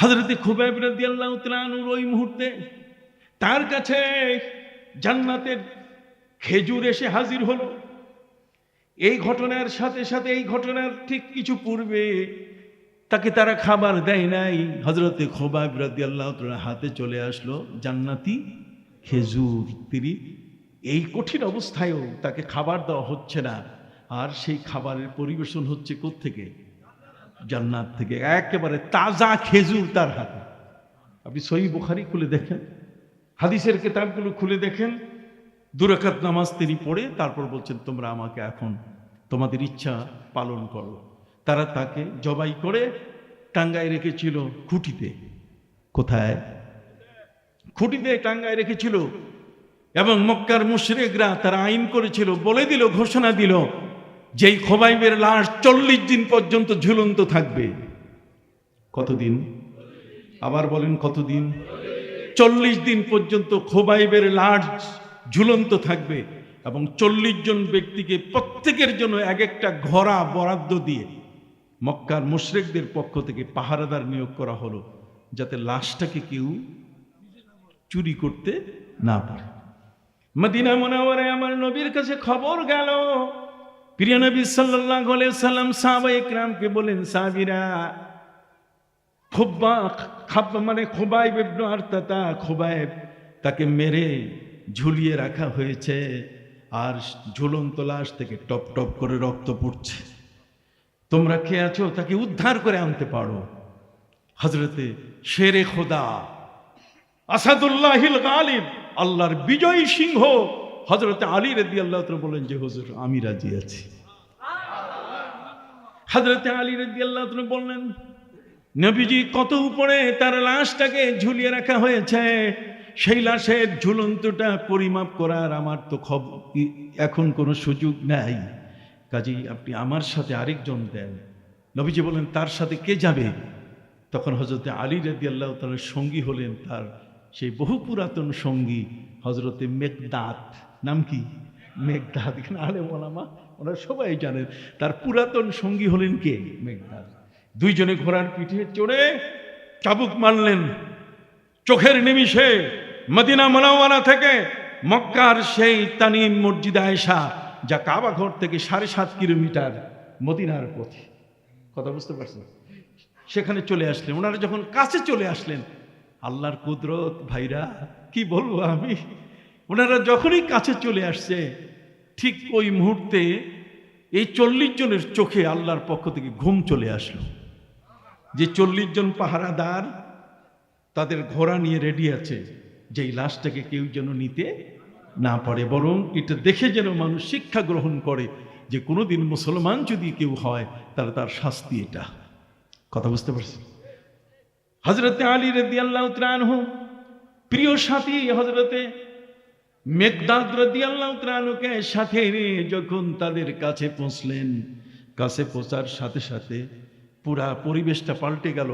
হযরতে খুবাইব রাদিয়াল্লাহু তাআলা আনহুর ওই মুহূর্তে তার কাছে জান্নাতের খেজুর এসে হাজির হলো। এই ঘটনার সাথে সাথে, এই ঘটনার ঠিক কিছু পূর্বে তাকে তারা খাবার দেয় নাই। হযরতে খুবাইব রাদিয়াল্লাহু তাআলা হাতে চলে আসলো জান্নাতি খেজুর। তিনি এই কঠিন অবস্থায়ও তাকে খাবার দেওয়া হচ্ছে না, আর সেই খাবারের পরিবেশন হচ্ছে কোত্থেকে? জান্নাত থেকে। একেবারে তাজা খেজুর তার হাতে। আপনি সহিহ বুখারী খুলে দেখেন, হাদিসের কিতাবগুলো খুলে দেখেন, 2 রাকাত নামাজ তিনি পড়ে তারপর বলছেন, তোমরা আমাকে এখন তোমাদের ইচ্ছা পালন করো। তারা তাকে জবাই করে টাঙ্গায় রেখেছিল খুঁটিতে। কোথায়? খুঁটিতে টাঙ্গায় রেখেছিল। এবং মক্কার মুশরিকরা তারা আইন করেছিল, বলে দিল, ঘোষণা দিল, যেই খুবাইবের লাশ 40 দিন পর্যন্ত ঝুলন্ত থাকবে। কতদিন? আবার বলেন কতদিন? 40 দিন পর্যন্ত খুবাইবের লাশ ঝুলন্ত থাকবে। এবং 40 জন ব্যক্তিকে প্রত্যেকের জন্য এক একটা ঘোড়া বরাদ্দ দিয়ে মক্কার মুশরিকদের পক্ষ থেকে পাহারাদার নিয়োগ করা হলো, যাতে লাশটাকে কেউ চুরি করতে না পারে। মদিনা মুনাওয়ারায় আমার নবীর কাছে খবর গেল। প্রিয় নবী সাল্লাল্লাহু আলাইহি সাল্লাম সাহাবায়ে কিরামকে বলেন, সাহাবীরা, খুবাইব ইবনে আরতাতা, খুবাইব তাকে মেরে ঝুলিয়ে রাখা হয়েছে, আর ঝুলন্ত লাশ থেকে টপ টপ করে রক্ত পড়ছে। তোমরা কে আছো তাকে উদ্ধার করে আনতে পারো। হযরতে শেরে খোদা, আসাদুল্লাহিল গালিব, আল্লাহর বিজয়ী সিংহ হযরতে আলী রাদিয়াল্লাহু তাআলা বলেন যে, হুজুর আমি রাজি আছি। হযরতে আলী রাদিয়াল্লাহু তাআলা বললেন, নবীজি কত উপরে তার লাশটাকে ঝুলিয়ে রাখা হয়েছে, সেই লাশের ঝুলন্তটা পরিমাপ করার আমার তো এখন কোনো সুযোগ নাই, কাজেই আপনি আমার সাথে আরেকজন দেন। নবীজি বলেন, তার সাথে কে যাবে? তখন হযরতে আলী রাদিয়াল্লাহু তাআলার সঙ্গী হলেন তার সেই বহু পুরাতন সঙ্গী হযরতে মেকদাদ। নাম কি? মেকদাদ। এখানে আলেম ওলামা ওনারা সবাই জানেন তার পুরাতন সঙ্গী হলেন কে? মেকদাদ। দুইজনে ঘোড়ার পিঠে চড়ে চাবুক মারলেন। চোখের নিমিষে মদিনা মুনাওয়ারা থেকে মক্কার সেই তানিম মসজিদে আয়েশা, যা কাবা ঘর থেকে 7.5 কিলোমিটার মদিনার পথে, কথা বুঝতে পারছেন, সেখানে চলে আসলেন। ওনারা যখন কাছে চলে আসলেন, আল্লাহর কুদরত ভাইরা, কি বলবো আমি, ওনারা যখনই কাছে চলে আসছে, ঠিক ওই মুহূর্তে এই 40 জনের চোখে আল্লাহর পক্ষ থেকে ঘুম চলে আসলো। যে 40 জন পাহারাদার তাদের ঘোড়া নিয়ে রেডি আছে, যেই লাশটাকে কেউ যেন নিতে না পারে, বরং এটা দেখে যেন মানুষ শিক্ষা গ্রহণ করে যে কোনোদিন মুসলমান যদি কেউ হয় তাহলে তার শাস্তি এটা। কথা বুঝতে পারছেন? হযরতে আলী রাদিয়াল্লাহু তাআলা আনহু প্রিয় সাথী হযরতে মেকদাদ রাদিয়াল্লাহু তাআলা আনহুকে সাথে নিয়ে যখন তাদের কাছে পৌঁছলেন, কাছে পৌঁছার সাথে সাথে পুরা পরিবেশটা পাল্টে গেল।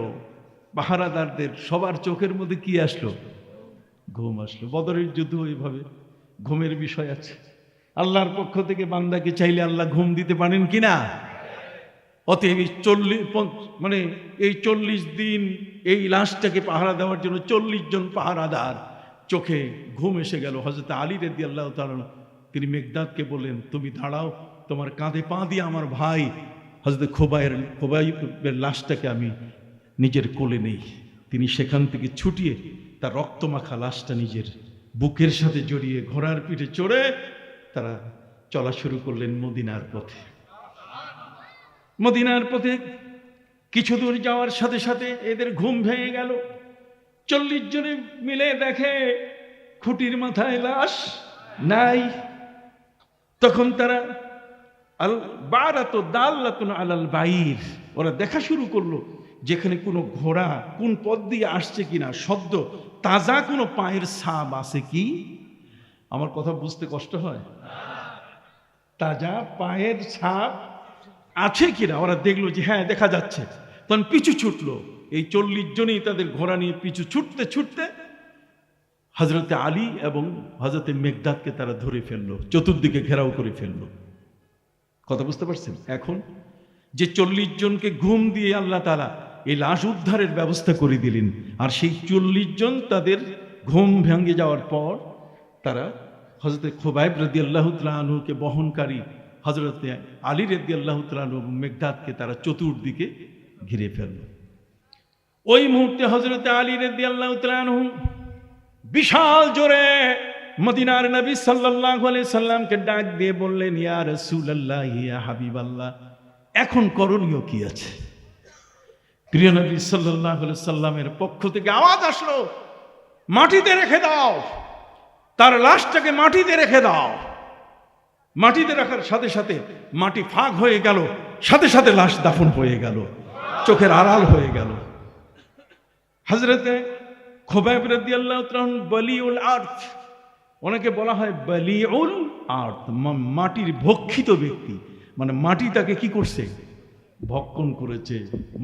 পাহারাদারদের সবার চোখের মধ্যে কি আসলো? ঘুম আসলো। বদরের যুদ্ধ এইভাবে ঘুমের বিষয় আছে। আল্লাহর পক্ষ থেকে বান্দাকে চাইলে আল্লাহ ঘুম দিতে পারেন কিনা? অতএব এই 40 দিন এই লাশটাকে পাহারা দেওয়ার জন্য 40 জন পাহারাদার চোখে ঘুম এসে গেল। হযরত আলী রাদিয়াল্লাহু তাআলা তিনি মেকদাদকে বললেন, তুমি দাঁড়াও, তোমার কাঁধে পা দিয়ে আমার ভাই হযরত খুবাইবের লাশটাকে আমি নিজের কোলে নেই। তিনি সেখান থেকে ছুটিয়ে তার রক্তমাখা লাশটা নিজের বুকের সাথে জড়িয়ে ঘোড়ার পিঠে চড়ে তারা চলা শুরু করলেন মদিনার পথে। মদিনার পথে কিছু দূর যাওয়ার সাথে সাথে এদের ঘুম ভেঙে গেল। 40 জনে মিলে দেখে খুঁটির মাথায় লাশ নাই। তখন তারা আল বারাতু দাল্লাতুন আলাল বাইর, ওরা দেখা শুরু করলো যেখানে কোনো ঘোড়া কোন পথ দিয়ে আসছে কিনা, শব্দ, তাজা কোনো পায়ের ছাপ আছে কি? আমার কথা বুঝতে কষ্ট হয়? তাজা পায়ের ছাপ আছে কিনা ওরা দেখলো যে হ্যাঁ দেখা যাচ্ছে। তখন পিছু ছুটলো। এই 40 জনই তাদের ঘোড়া নিয়ে পিছু ছুটতে ছুটতে হযরতে আলী এবং হযরতে মেকদাদকে তারা ধরে ফেললো, চতুর্দিকে ঘেরাও করে ফেললো। কথা বুঝতে পারছেন? এখন যে 40 জনকে ঘুম দিয়ে আল্লাহ তাআলা এই লাশ উদ্ধারের ব্যবস্থা করে দিলেন। আর সেই 40 জন তাদের ঘুম ভেঙে যাওয়ার পর তারা হযরতে খুবাইব রাদিয়াল্লাহু তাআলা আনহুকে বহনকারী হযরতে আলী রাদিয়াল্লাহু তাআলা আনহু এবং মিকদাদকে তারা চতুর্দিকে ঘিরে ফেলল। ওই মুহূর্তে হযরতে আলী রাদিয়াল্লাহু তাআলা আনহু বিশাল জোরে মদিনার নবী সাল্লাল্লাহু আলাইহি সাল্লামকে ডাক দিয়ে বললেন, ইয়া রাসূলুল্লাহ, ইয়া হাবিবাল্লাহ, এখন করণীয় কি আছে? প্রিয় নবী সাল্লাল্লাহু আলাইহি সাল্লামের পক্ষ থেকে আওয়াজ আসলো, মাটিতে রেখে দাও, তার লাশটাকে মাটিতে রেখে দাও। মাটিতে রাখার সাথে সাথে মাটি ফাঁক হয়ে গেল, সাথে সাথে লাশ দাফন হয়ে গেল, চোখের আড়াল হয়ে গেল। হযরতে খুবাইব রাদিয়াল্লাহু তাআলা বলিউল আরদ, ওনাকে বলা হয় বলিউল আরদ, মাটির ভক্ষিত ব্যক্তি, মানে মাটি তাকে কি করছে? ভক্ষণ করেছে।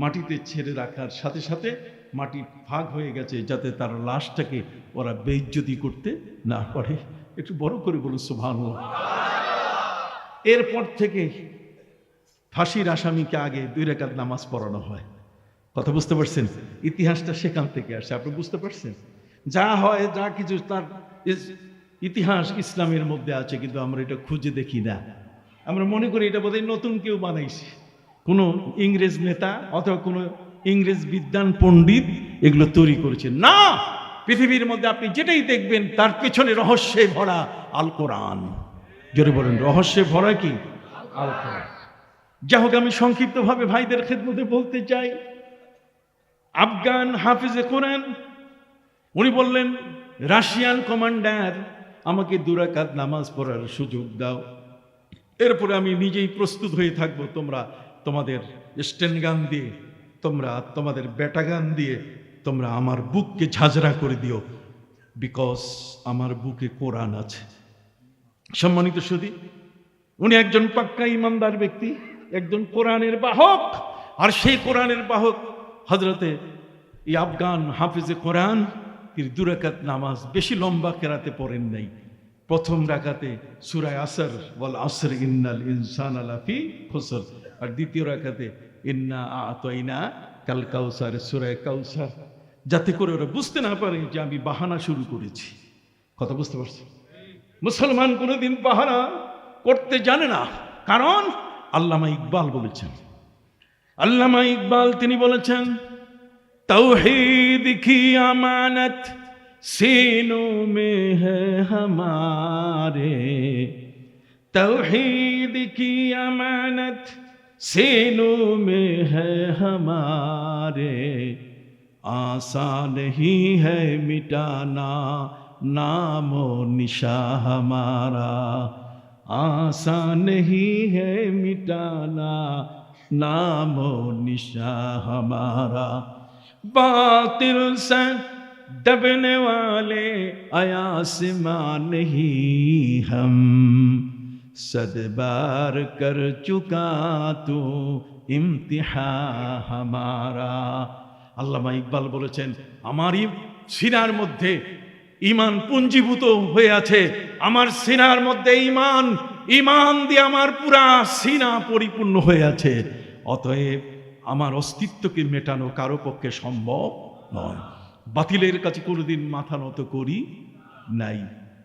মাটিতে ছেড়ে রাখার সাথে সাথে মাটি ভাগ হয়ে গেছে, যাতে তার লাশটাকে ওরা বেইজ্জতি করতে না পারে। একটু বড় করে বলুন সুবহানাল্লাহ। এরপর থেকে ফাঁসির আসামিকে আগে 2 রাকাত নামাজ পড়ানো হয়। কথা বুঝতে পারছেন? ইতিহাসটা সেখান থেকে আসে, আপনি বুঝতে পারছেন? যা হয় যা কিছু তার ইতিহাস ইসলামের মধ্যে আছে, কিন্তু আমরা এটা খুঁজে দেখি না। আমরা মনে করি এটা বোধহয় নতুন কেউ বানাইছে, কোনো ইংরেজ নেতা অথবা কোনো ইংরেজ বিদ্বান পণ্ডিত এগুলো তৈরি করেছে। না, পৃথিবীর মধ্যে আপনি যেটাই দেখবেন তার পেছনে রহস্যে ভরা আল কোরআন। জোরে বলেন, রহস্যে ভরা কি? আল কোরআন। যা হোক, আমি সংক্ষিপ্তভাবে ভাইদের খেদমতে বলতে চাই, আফগান হাফিজে কোরআন উনি বললেন, রাশিয়ান কমান্ডার আমাকে 2 রাকাত নামাজ পড়ার সুযোগ দাও, এরপরে আমি নিজেই প্রস্তুত হয়ে থাকবো। তোমরা তোমাদের স্টেন গান দিয়ে, তোমরা তোমাদের ব্যাটা গান দিয়ে তোমরা আমার বুককে ঝাঁঝরা করে দিও, বিকজ আমার বুকে কোরআন আছে। সম্মানিত সুধী, উনি একজন পাক্কা ইমানদার ব্যক্তি, একজন কোরআনের বাহক। আর সেই কোরআনের বাহক হযরতে এই আফগান হাফিজে কোরআন, তিনি 2 রাকাত নামাজ বেশি লম্বা কেরাতে পড়েন নাই। প্রথম রাকাতে সূরা আসর, ওয়াল আসর ইন্নাল ইনসানা লাফি খুসর, আর দ্বিতীয় রাকাতে ইন্না আ'তাইনা কাল কাউসার, সূরা কাউসার, যাতে করে ওরা বুঝতে না পারে যে আমি বাহানা শুরু করেছি। কথা বুঝতে পারছি? মুসলমান কোনোদিন বাহানা করতে জানে না, কারণ আল্লামা ইকবাল বলেছেন, আল্লামা ইকবাল তিনি বলেছেন, तौहीद की अमानत सीनों में है हमारे, तौहीद की अमानत सीनों में है हमारे, आसान नहीं है मिटाना नामो निशा हमारा, आसान नहीं है मिटाना नामो निशा हमारा, बातिल से दबने वाले आसमां नहीं हम, सद बार कर चुका तू इम्तिहा हमारा। আল্লামা ইকবাল বলেছেন, আমারই সিনার মধ্যে ঈমান পুঞ্জীভূত হয়ে আছে, আমার সিনার মধ্যে ঈমান, ঈমান দিয়ে আমার পুরা সিনা পরিপূর্ণ হয়ে আছে। অতএব আমার অস্তিত্বকে মেটানো কারো পক্ষে সম্ভব নয়। বাতিলের কাছে কোনোদিন মাথা নত করি নাই।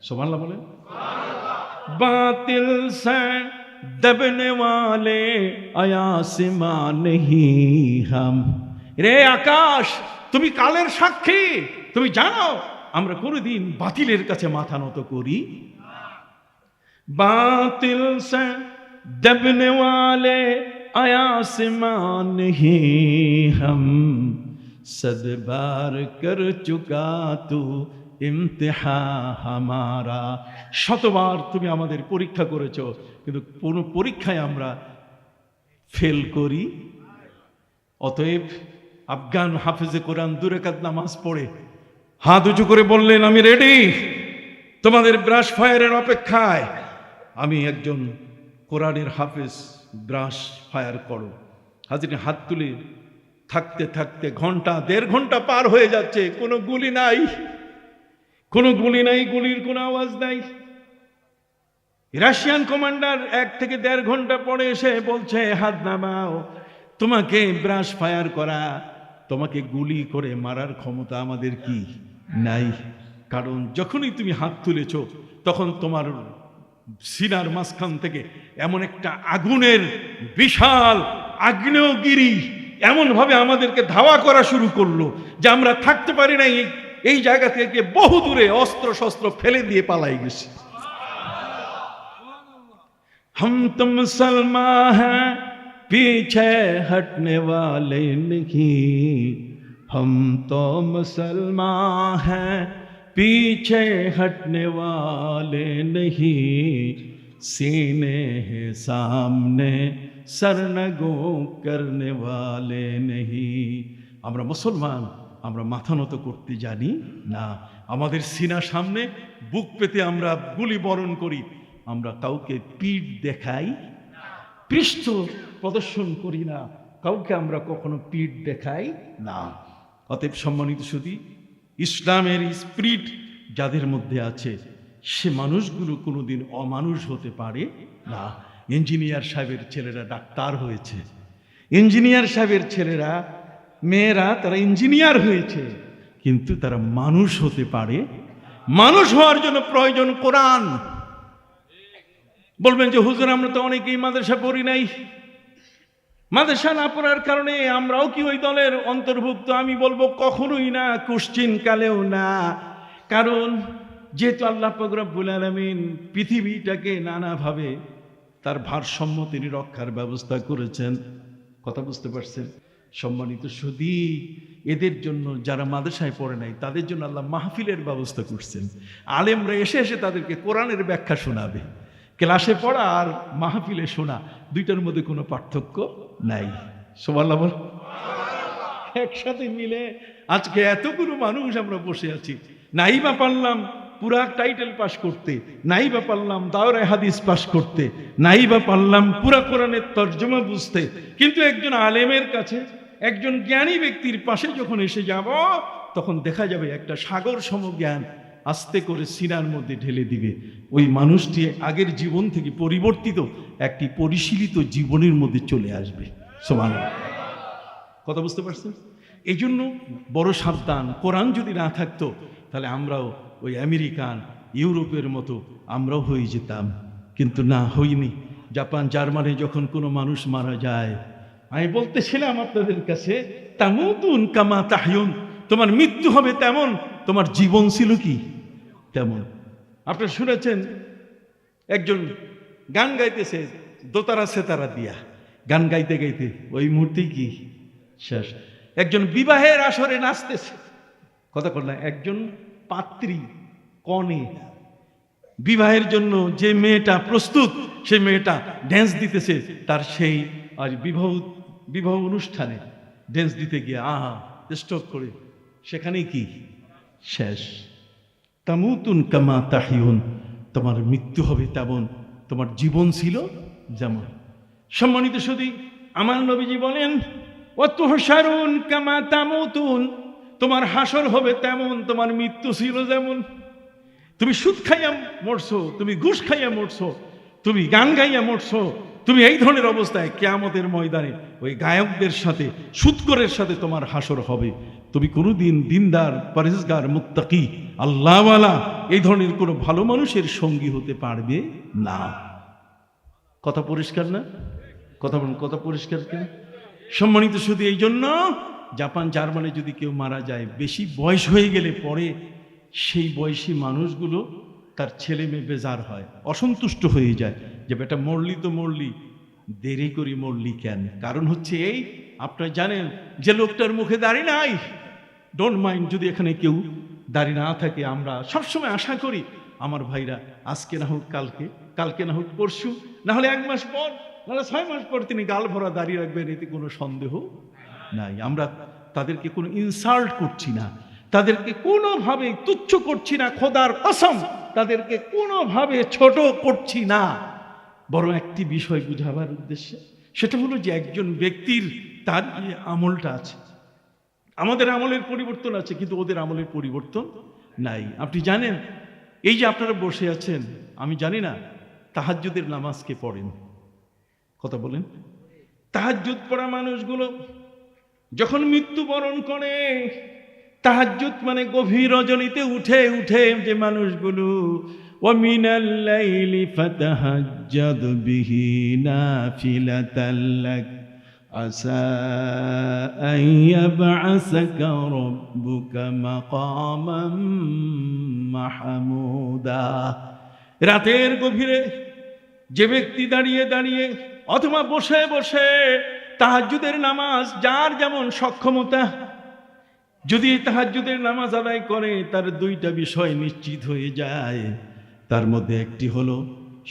সুবহানাল্লাহ বলেন। বাতিল সে দবনে ওয়ালে আয়াসমাঁ নেহি হাম, রে আকাশ তুমি কালের সাক্ষী, তুমি জানো আমরা কোনোদিন বাতিলের কাছে মাথা নত করি। বাতিল সে দবনে ওয়ালে आसमां नहीं हम, सद बार कर चुका तू इम्तिहा हमारा। শতবার তুমি আমাদের পরীক্ষা করেছো, কিন্তু কোনো পরীক্ষায় আমরা ফেল করি। অতএব আফগান হাফেজে কোরআন 2 রাকাত নামাজ পড়ে হাত উঁচু করে বললেন, আমি রেডি, তোমাদের ব্রাশ ফায়ারের অপেক্ষায়। আমি একজন কোরআনের হাফেজ, ব্রাশ ফায়ার করো। হাজির হাত তুলে থাকতে থাকতে ঘন্টা 1.5 ঘন্টা পার হয়ে যাচ্ছে, কোনো গুলি নাই, কোনো গুলি নাই, গুলির কোনো আওয়াজ নাই। রাশিয়ান কমান্ডার 1 থেকে 1.5 ঘন্টা পরে এসে বলছে, হাত নামাও, তোমাকে ব্রাশ ফায়ার করা তোমাকে গুলি করে মারার ক্ষমতা আমাদের কি নাই। কারণ যখনই তুমি হাত তুলেছ তখন তোমার সিনার মাঝখান থেকে এমন একটা আগুনের বিশাল আগ্নেয়গিরি এমনভাবে আমাদেরকে ধাওয়া করা শুরু করলো যে আমরা থাকতে পারি নাই, এই জায়গা থেকে বহু দূরে অস্ত্র শস্ত্র ফেলে দিয়ে পালাই গেছি। हम तो मुसलमान हैं पीछे हटने वाले नहीं, हम तो मुसलमान हैं पीछे हटने वाले नहीं, सीने है सामने सरनगो करने वाले नहीं। আমরা মুসলমান, আমরা মাথা নত করতে জানি না। আমাদের সিনা সামনে বুক পেতে আমরা গুলি বরণ করি। আমরা কাউকে পিঠ দেখাই, পৃষ্ঠ প্রদর্শন করি না, কাউকে আমরা কখনো পিঠ দেখাই না। অতএব সম্মানিত সুধী, ইসলামের স্পিরিট যাদের মধ্যে আছে সে মানুষগুলো কোনোদিন অমানুষ হতে পারে না। ইঞ্জিনিয়ার সাহেবের ছেলেরা ডাক্তার হয়েছে, ইঞ্জিনিয়ার সাহেবের ছেলেরা মেয়েরা তারা ইঞ্জিনিয়ার হয়েছে, কিন্তু তারা মানুষ হতে পারে। মানুষ হওয়ার জন্য প্রয়োজন কোরআন। বলবেন যে হুজুর আমরা তো অনেকেই মাদ্রাসা পড়ি নাই, মাদ্রাসা না পড়ার কারণে আমরাও কি ওই দলের অন্তর্ভুক্ত? আমি বলবো কখনোই না, কোশ্চিন কালেও না। কারণ যেহেতু আল্লাহ পাক রব্বুল আলামিন পৃথিবীটাকে নানাভাবে তার ভারসাম্য তিনি রক্ষার ব্যবস্থা করেছেন। কথা বুঝতে পারছেন? সম্মানিত সুধী, এদের জন্য যারা মাদ্রাসায় পড়ে নাই তাদের জন্য আল্লাহ মাহফিলের ব্যবস্থা করছেন। আলেমরা এসে এসে তাদেরকে কোরআনের ব্যাখ্যা শোনাবে। ক্লাসে পড়া আর মাহফিলে শোনা দুইটার মধ্যে কোনো পার্থক্য নাই। সুবহানাল্লাহ বল। একসাথে মিলে আজকে এতগুলো মানুষ আমরা বসে আছি, নাই বা পারলাম পুরা টাইটেল পাস করতে, নাই বা পারলাম দাওরায়ে হাদিস পাস করতে, নাই বা পারলাম পুরা কোরআনের তর্জমা বুঝতে, কিন্তু একজন আলেমের কাছে, একজন জ্ঞানী ব্যক্তির পাশে যখন এসে যাব তখন দেখা যাবে একটা সাগর সম জ্ঞান আস্তে করে সিনার মধ্যে ঢেলে দিবে। ওই মানুষটি আগের জীবন থেকে পরিবর্তিত একটি পরিশীলিত জীবনের মধ্যে চলে আসবে। সুবহানাল্লাহ। কথা বুঝতে পারছেন? এই জন্য বড় সাবধান। কোরআন যদি না থাকতো তাহলে আমরাও ওই আমেরিকান ইউরোপের মতো আমরাও হয়ে যেতাম, কিন্তু না, হইনি। জাপান জার্মানি যখন কোনো মানুষ মারা যায়, আমি বলতেছিলাম আপনাদের কাছে, তামুতুন কামা তাহয়ুন, তোমার মৃত্যু হবে তেমন তোমার জীবন ছিল কি তেমন। আপনারা শুনেছেন একজন গান গাইতেছে দোতারা সেতারা দিয়া, গান গাইতে গাইতে ওই মুহূর্তেই কি শেষ। একজন বিবাহের আসরে নাচতেছে, কথা বল না, একজন পাত্রী কনে বিবাহের জন্য যে মেয়েটা প্রস্তুত, সেই মেয়েটা ড্যান্স দিতেছে তার সেই আর বিবাহ অনুষ্ঠানে ড্যান্স দিতে গিয়ে স্ট্রোক করে সেখানেই কি শেষ। তামুতুন কামা তাহিউন, তোমার মৃত্যু হবে তেমন তোমার জীবন ছিল যেমন। সম্মানিত সুধী, আমার নবীজি বলেন ওয়াতুহশারুন কামা তামুতুন, তোমার হাসর হবে তেমন তোমার মৃত্যু ছিল যেমন। তুমি সুদ খাইয়া মরছো, তুমি ঘুষ খাইয়া মরছো, তুমি গান গাইয়া মরছো, তুমি এই ধরনের অবস্থায় কিয়ামতের ময়দানে ওই গায়কদের সাথে, সুদখোরের সাথে তোমার হাসর হবে। তুমি কোনোদিন দিনদার, পরেজগার, মুত্তাকি, আল্লাহওয়ালা এই ধরনের কোনো ভালো মানুষের সঙ্গী হতে পারবে না। কথা পরিষ্কার না? কথা পরিষ্কার কেন? সম্মানিত শুধু এই জন্য জাপান জার্মানি যদি কেউ মারা যায়, বেশি বয়স হয়ে গেলে পরে সেই বয়সী মানুষগুলো তার ছেলে মেয়ে বেজার হয়, অসন্তুষ্ট হয়ে যায় যে বেটা মরলি তো মরলি, দেরি করে মরলি কেন? কারণ হচ্ছে এই, আপনারা জানেন যে লোকটার মুখে দাড়ি নাই, ডোন্ট মাইন্ড যদি এখানে কেউ দাড়ি না থাকে, আমরা সবসময় আশা করি আমার ভাইরা আজকে না হোক কালকে, কালকে না হোক পরশু, না হলে 1 মাস পর, নাহলে 6 মাস পর তিনি গাল ভরা দাঁড়িয়ে রাখবেন, এতে কোনো সন্দেহ নাই। আমরা তাদেরকে কোনো ইনসাল্ট করছি না, তাদেরকে কোনোভাবে তুচ্ছ করছি না, খোদার কসম তাদেরকে কোনোভাবে ছোট করছি না। বরং একটি বিষয় বুঝাবার উদ্দেশ্যে, সেটা হলো যে একজন ব্যক্তির তার যে আমলটা আছে, আমাদের আমলের পরিবর্তন আছে কিন্তু ওদের আমলের পরিবর্তন নাই। আপনি জানেন এই যে আপনারা বসে আছেন, আমি জানি না তাহাজ্জুদের নামাজ কে পড়েন? কথা বলেন। তাহাজ্জুদ পড়া মানুষগুলো যখন মৃত্যুবরণ করে, তাহাজ্জুদ মানে গভীর রজনীতে উঠে উঠে যে মানুষগুলো ওয়া মিনাল লাইলি ফাতাহাজ্জাদ বিহি নাফিলাতাল লাক আসা আন ইয়াবআসাকা রাব্বুকা মাকামান মাহমুদা। রাতের গভীরে যে ব্যক্তি দাঁড়িয়ে দাঁড়িয়ে অথবা বসে বসে তাহাজ্জুদের নামাজ, যার যেমন সক্ষমতা, যদি তাহাজ্জুদের নামাজ আদায় করে তার দুইটা বিষয় নিশ্চিত হয়ে যায়। তার মধ্যে একটি হলো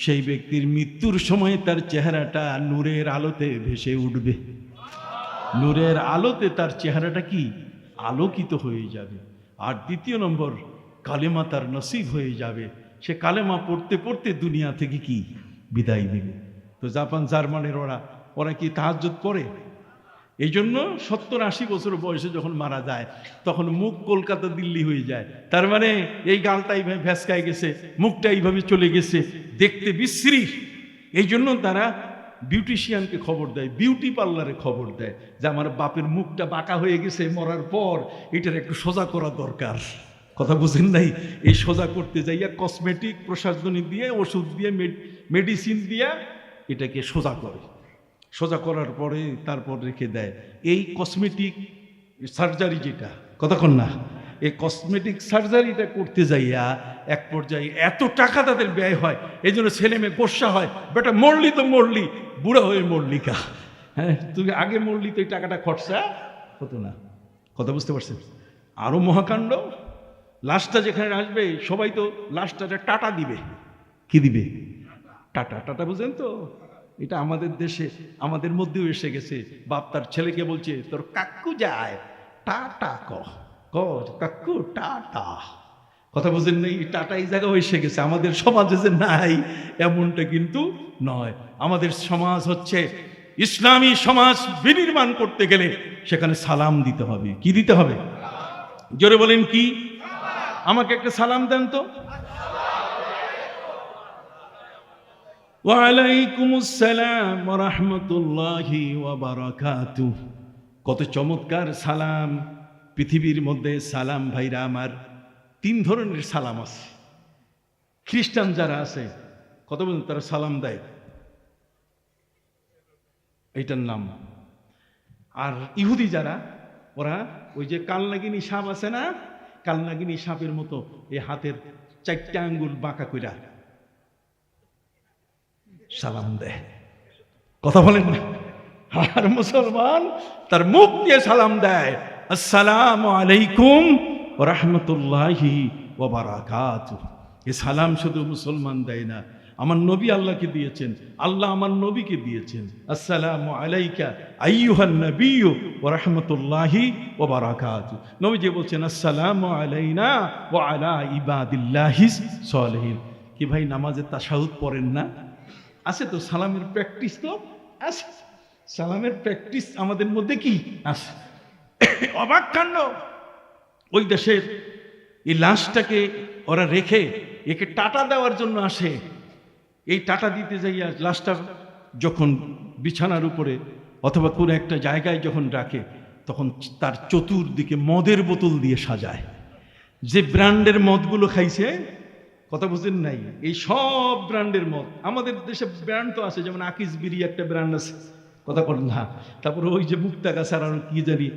সেই ব্যক্তির মৃত্যুর সময় তার চেহারাটা নূরের আলোতে ভেসে উঠবে, নূরের আলোতে তার চেহারাটা কি আলোকিত হয়ে যাবে। আর দ্বিতীয় নম্বর, কালেমা তার নসিব হয়ে যাবে, সে কালেমা পড়তে পড়তে দুনিয়া থেকে কি বিদায় নেবে। তো জাপান জার্মানির ওরা কি তাহাজ্জুদ পড়ে? এই জন্য 70-80 বছর বয়সে যখন মারা যায় তখন মুখ কলকাতা দিল্লি হয়ে যায়। তার মানে এই গালটা এইভাবে ভেসকায় গেছে, মুখটা এইভাবে চলে গেছে, দেখতে বিশ্রী। এই জন্য তারা বিউটিশিয়ানকে খবর দেয়, বিউটি পার্লারে খবর দেয় যে আমার বাপের মুখটা বাঁকা হয়ে গেছে, মরার পর এটার একটু সোজা করা দরকার। কথা বুঝেন নাই? এই সোজা করতে যাইয়া কসমেটিক প্রসাধনী দিয়ে, ওষুধ দিয়ে, মেডিসিন দিয়া এটাকে সোজা করে। সোজা করার পরে তারপর রেখে দেয়। এই কসমেটিক সার্জারি যেটা, কতক্ষণ না, এই কসমেটিক সার্জারিটা করতে যাইয়া এক পর্যায়ে এত টাকা তাদের ব্যয় হয়, এই জন্য ছেলে মেয়ে গোসা হয়, বেটা মরলি তো মরলি, বুড়া হয়ে মরলি কা। হ্যাঁ, তুমি আগে মরলি তো এই টাকাটা খরচা হতো না। কথা বুঝতে পারছেন? আরো মহাকাণ্ড, লাশটা যেখানে আসবে সবাই তো লাশটাতে টাটা দিবে। কি দিবে? টাটা। টাটা বুঝেন তো? এটা আমাদের দেশে, আমাদের মধ্যেও এসে গেছে। বাপ তার ছেলেকে বলছে, তোর কাকু যায়, টাটা ক কাকু টাটা। কথা বুঝেন নেই? টাটা এই জায়গাও এসে গেছে। আমাদের সমাজে যে নাই এমনটা কিন্তু নয়। আমাদের সমাজ হচ্ছে ইসলামী সমাজ বিনির্মাণ করতে গেলে সেখানে সালাম দিতে হবে। কি দিতে হবে? জোরে বলেন কি? আমাকে একটা সালাম দেন তো। ওয়ালাইকুমুস সালাম ওয়া রাহমাতুল্লাহি ওয়া বারাকাতুহু। কত চমৎকার সালাম! পৃথিবীর মধ্যে সালাম ভাইরা আমার 3 ধরনের সালাম আছে। খ্রিস্টান যারা আছে, কত বলেন, তারা সালাম দেয়, এইটার নাম। আর ইহুদি যারা, ওরা ওই যে কালনাগিনী সাপ আছে না, কালনাগিনী সাপের মতো এই হাতের 4টা আঙ্গুল বাঁকা কইরা সালাম দেয়। কথা বলেন না? আর মুসলমান তার মুখ দিয়ে সালাম দেয়, আসসালামু আলাইকুম ওয়া রাহমাতুল্লাহি ওয়া বারাকাতুহু। এই সালাম শুধু মুসলমান দেয় না, আমার নবী আল্লাহকে দিয়েছেন, আল্লাহ আমার নবীকে দিয়েছেন। আসসালামু আলাইকা আইয়ুহান নাবিয়্যু ওয়া রাহমাতুল্লাহি ওয়া বারাকাতুহু। নবীজি বলছেন, আসসালামু আলাইনা ওয়া আলা ইবাদিল্লাহিস সলিহিন। কি ভাই, নামাজে তাশাহুদ পড়েন না? আছে তো, সালামের প্র্যাকটিস তো আছে। সালামের প্র্যাকটিস আমাদের মধ্যে কি আছে? অবাক কাণ্ড! ওই দেশের এই লাশটাকে ওরা রেখে একে টাটা দেওয়ার জন্য আসে। এই টাটা দিতে যাইয়া লাশটা যখন বিছানার উপরে অথবা কোনো একটা জায়গায় যখন রাখে, তখন তার চতুর্দিকে মদের বোতল দিয়ে সাজায়। যে ব্র্যান্ডের মদগুলো খাইছে, কথা বুঝেন নাই, এই সব ব্র্যান্ডের মদ। আমাদের দেশে ব্র্যান্ড তো আছে, যেমন আকিস বিড়ি একটা ব্র্যান্ড আছে, কথা বলেন না। তারপরে ওই যে মুক্তা গাছ আর কি জানি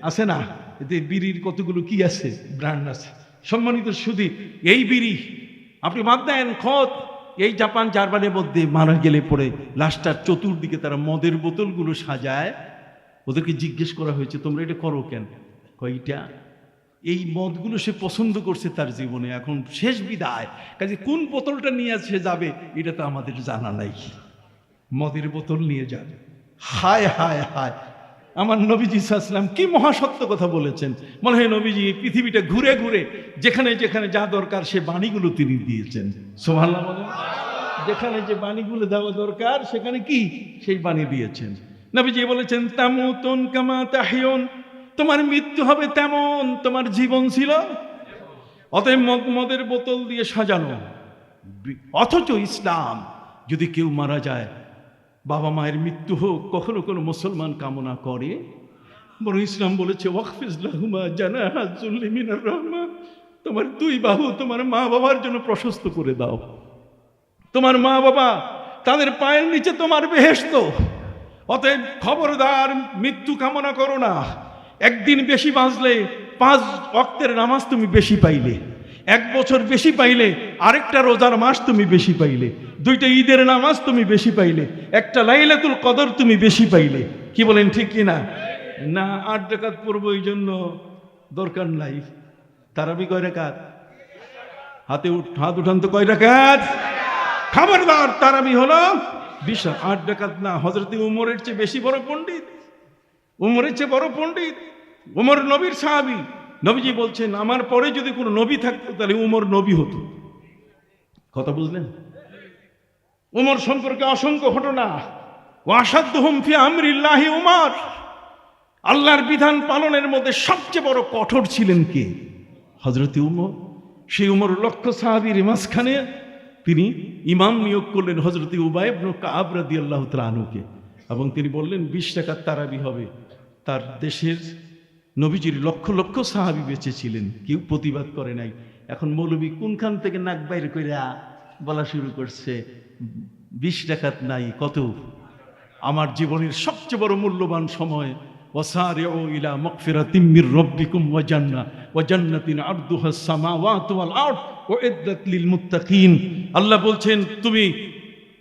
আছে না, এতে বিড়ির কতগুলো কি আছে, ব্র্যান্ড আছে। সম্মানিত সুধী, এই বিড়ি আপনি বাদ দেন খত, এই জাপান জার্মানির মধ্যে মারা গেলে পরে লাশটার চতুর্দিকে তারা মদের বোতলগুলো সাজায়। ওদেরকে জিজ্ঞেস করা হয়েছে, তোমরা এটা করো কেন? কয়টা এই মদগুলো সে পছন্দ করছে তার জীবনে, এখন শেষ বিদায়, কাজে কোন বোতলটা নিয়ে সে যাবে এটা তো আমাদের জানা নাই। মদের বোতল নিয়ে যাবে। হায় হায় হায়! আমার নবীজি সাল্লাল্লাহু আলাইহি ওয়াসাল্লাম কি মহাসত্য কথা বলেছেন। মনে হয় নবীজি এই পৃথিবীটা ঘুরে ঘুরে যেখানে যেখানে যা দরকার সে বাণীগুলো তিনি দিয়েছেন। সুবহানাল্লাহ বলেন। যেখানে যে বাণীগুলো দেওয়া দরকার সেখানে কি সেই বাণী দিয়েছেন। নবীজি বলেছেন, তামুতুন কামা তাহিয়ুন, তোমার মৃত্যু হবে তেমন তোমার জীবন ছিল। অতএব মদের বোতল দিয়ে সাজানো। অথচ ইসলাম, যদি কেউ মারা যায়, বাবা মায়ের মৃত্যু হোক, কখনো কোনো মুসলমান কামনা করে বরং ইসলাম বলেছে ওয়াকফিজ লাহুমা জানাহা যুল্লি মিনার রাহমা, তোমার দুই বাহু তোমার মা বাবার জন্য প্রশস্ত করে দাও। তোমার মা বাবা তাদের পায়ের নিচে তোমার বেহেশত। অতএব খবরদার মৃত্যু কামনা করো না। একদিন বেশি বাঁচলে 5 ওয়াক্তের নামাজ তুমি বেশি পাইলে, 1 বছর বেশি পাইলে আরেকটা রোজার মাস তুমি বেশি পাইলে, 2টা ঈদের নামাজ তুমি বেশি পাইলে, একটা লাইলাতুল কদর তুমি বেশি পাইলে। কি বলেন ঠিক কি না? না 8 রাকাত পড়বো এই জন্য দরকার নাই। তারাবি কয় রাকাত? হাত উঠান তো, কয় রাকাত? খবরদার, তারাবি হলো 20। 8 রাকাত না। হযরত উমরের চেয়ে বেশি বড় পণ্ডিত, উমরের চেয়ে বড় পণ্ডিত। উমর নবীর সাহাবী। নবীজি বলছেন আমার পরে যদি কোনো নবী থাকতো তাহলে উমর নবী হতো। কথা বুঝলেন? উমর সম্পর্কে অসংখ্য ঘটনা। ওয়াশাদ্দুহুম ফি আমরিল্লাহি উমর। আল্লাহর বিধান পালনের মধ্যে সবচেয়ে বড় কঠোর ছিলেন কে? হযরত উমর। সেই উমর লক্ষ সাহাবীর মাঝখানে তিনি ইমাম নিয়োগ করলেন হযরত উবাই ইবনে কাব রাদিয়াল্লাহু তাআলা আনহুকে, এবং তিনি বললেন 20 রাকাত তারাবি হবে। তার দেশের নবীজির লক্ষ লক্ষ সাহাবী বেঁচে ছিলেন, কেউ প্রতিবাদ করে নাই। এখন মৌলবী কোনখান থেকে নাক বাইর কইরা বলা শুরু করছে 20 রাকাত নাই, কত? আমার জীবনের সবচেয়ে বড় মূল্যবান সময়। ওয়াসারিউ ইলা মাগফিরাতিম মির রাব্বিকুম ওয়া জান্নাতিন আরদুহাস সামাওয়াতু ওয়াল আরদ উইদ্দাত লিল মুত্তাকিন। আল্লাহ বলছেন তুমি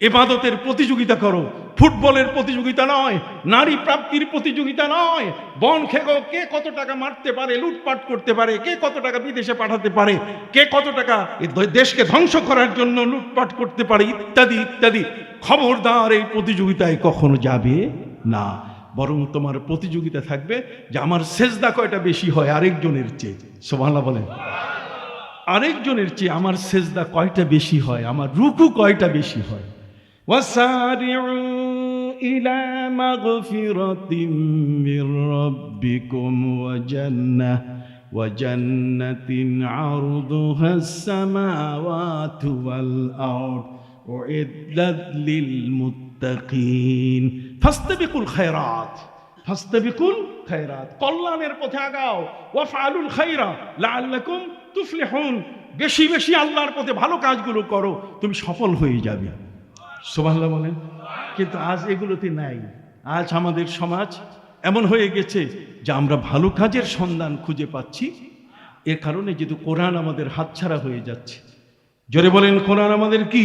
ইবাদতের প্রতিযোগিতা করো, ফুটবলের প্রতিযোগিতা নয়, নারী প্রাপ্তির প্রতিযোগিতা নয়, বন খেগো কে কত টাকা মারতে পারে, লুটপাট করতে পারে, কে কত টাকা বিদেশে পাঠাতে পারে, কে কত টাকা দেশকে ধ্বংস করার জন্য লুটপাট করতে পারে, ইত্যাদি ইত্যাদি। খবরদার, এই প্রতিযোগিতায় কখনো যাবে না। বরং তোমার প্রতিযোগিতা থাকবে যে আমার সেজদা কয়টা বেশি হয় আরেকজনের চেয়ে। সুবহানাল্লাহ বলেন। আরেকজনের চেয়ে আমার সেজদা কয়টা বেশি হয়, আমার রুকু কয়টা বেশি হয়। ওয়াসারিউ ইলা মাগফিরাতিম মির রাব্বিকুম ওয়া জান্নাতিন আরদুহাস সামাওয়াতু ওয়াল আরদ উইদ্দাত লিল মুত্তাকিন। ফাস্তাবিকুল খায়রাত, ফাস্তাবিকুল খায়রাত, কল্যাণের পথে আগাও। ওয়াফআলুল খায়রা লাআল্লাকুম তুফলিহুন, বেশি বেশি আল্লাহর পথে ভালো কাজগুলো করো, তুমি সফল হয়ে যাবে। সুবহানাল্লাহ বলেন। কিন্তু আজ এগুলোতে নাই। আজ আমাদের সমাজ এমন হয়ে গেছে যে আমরা ভালো কাজের সন্ধান খুঁজে পাচ্ছি, এর কারণে যেহেতু কোরআন আমাদের হাতছাড়া হয়ে যাচ্ছে। জোরে বলেন, কোরআন আমাদের কি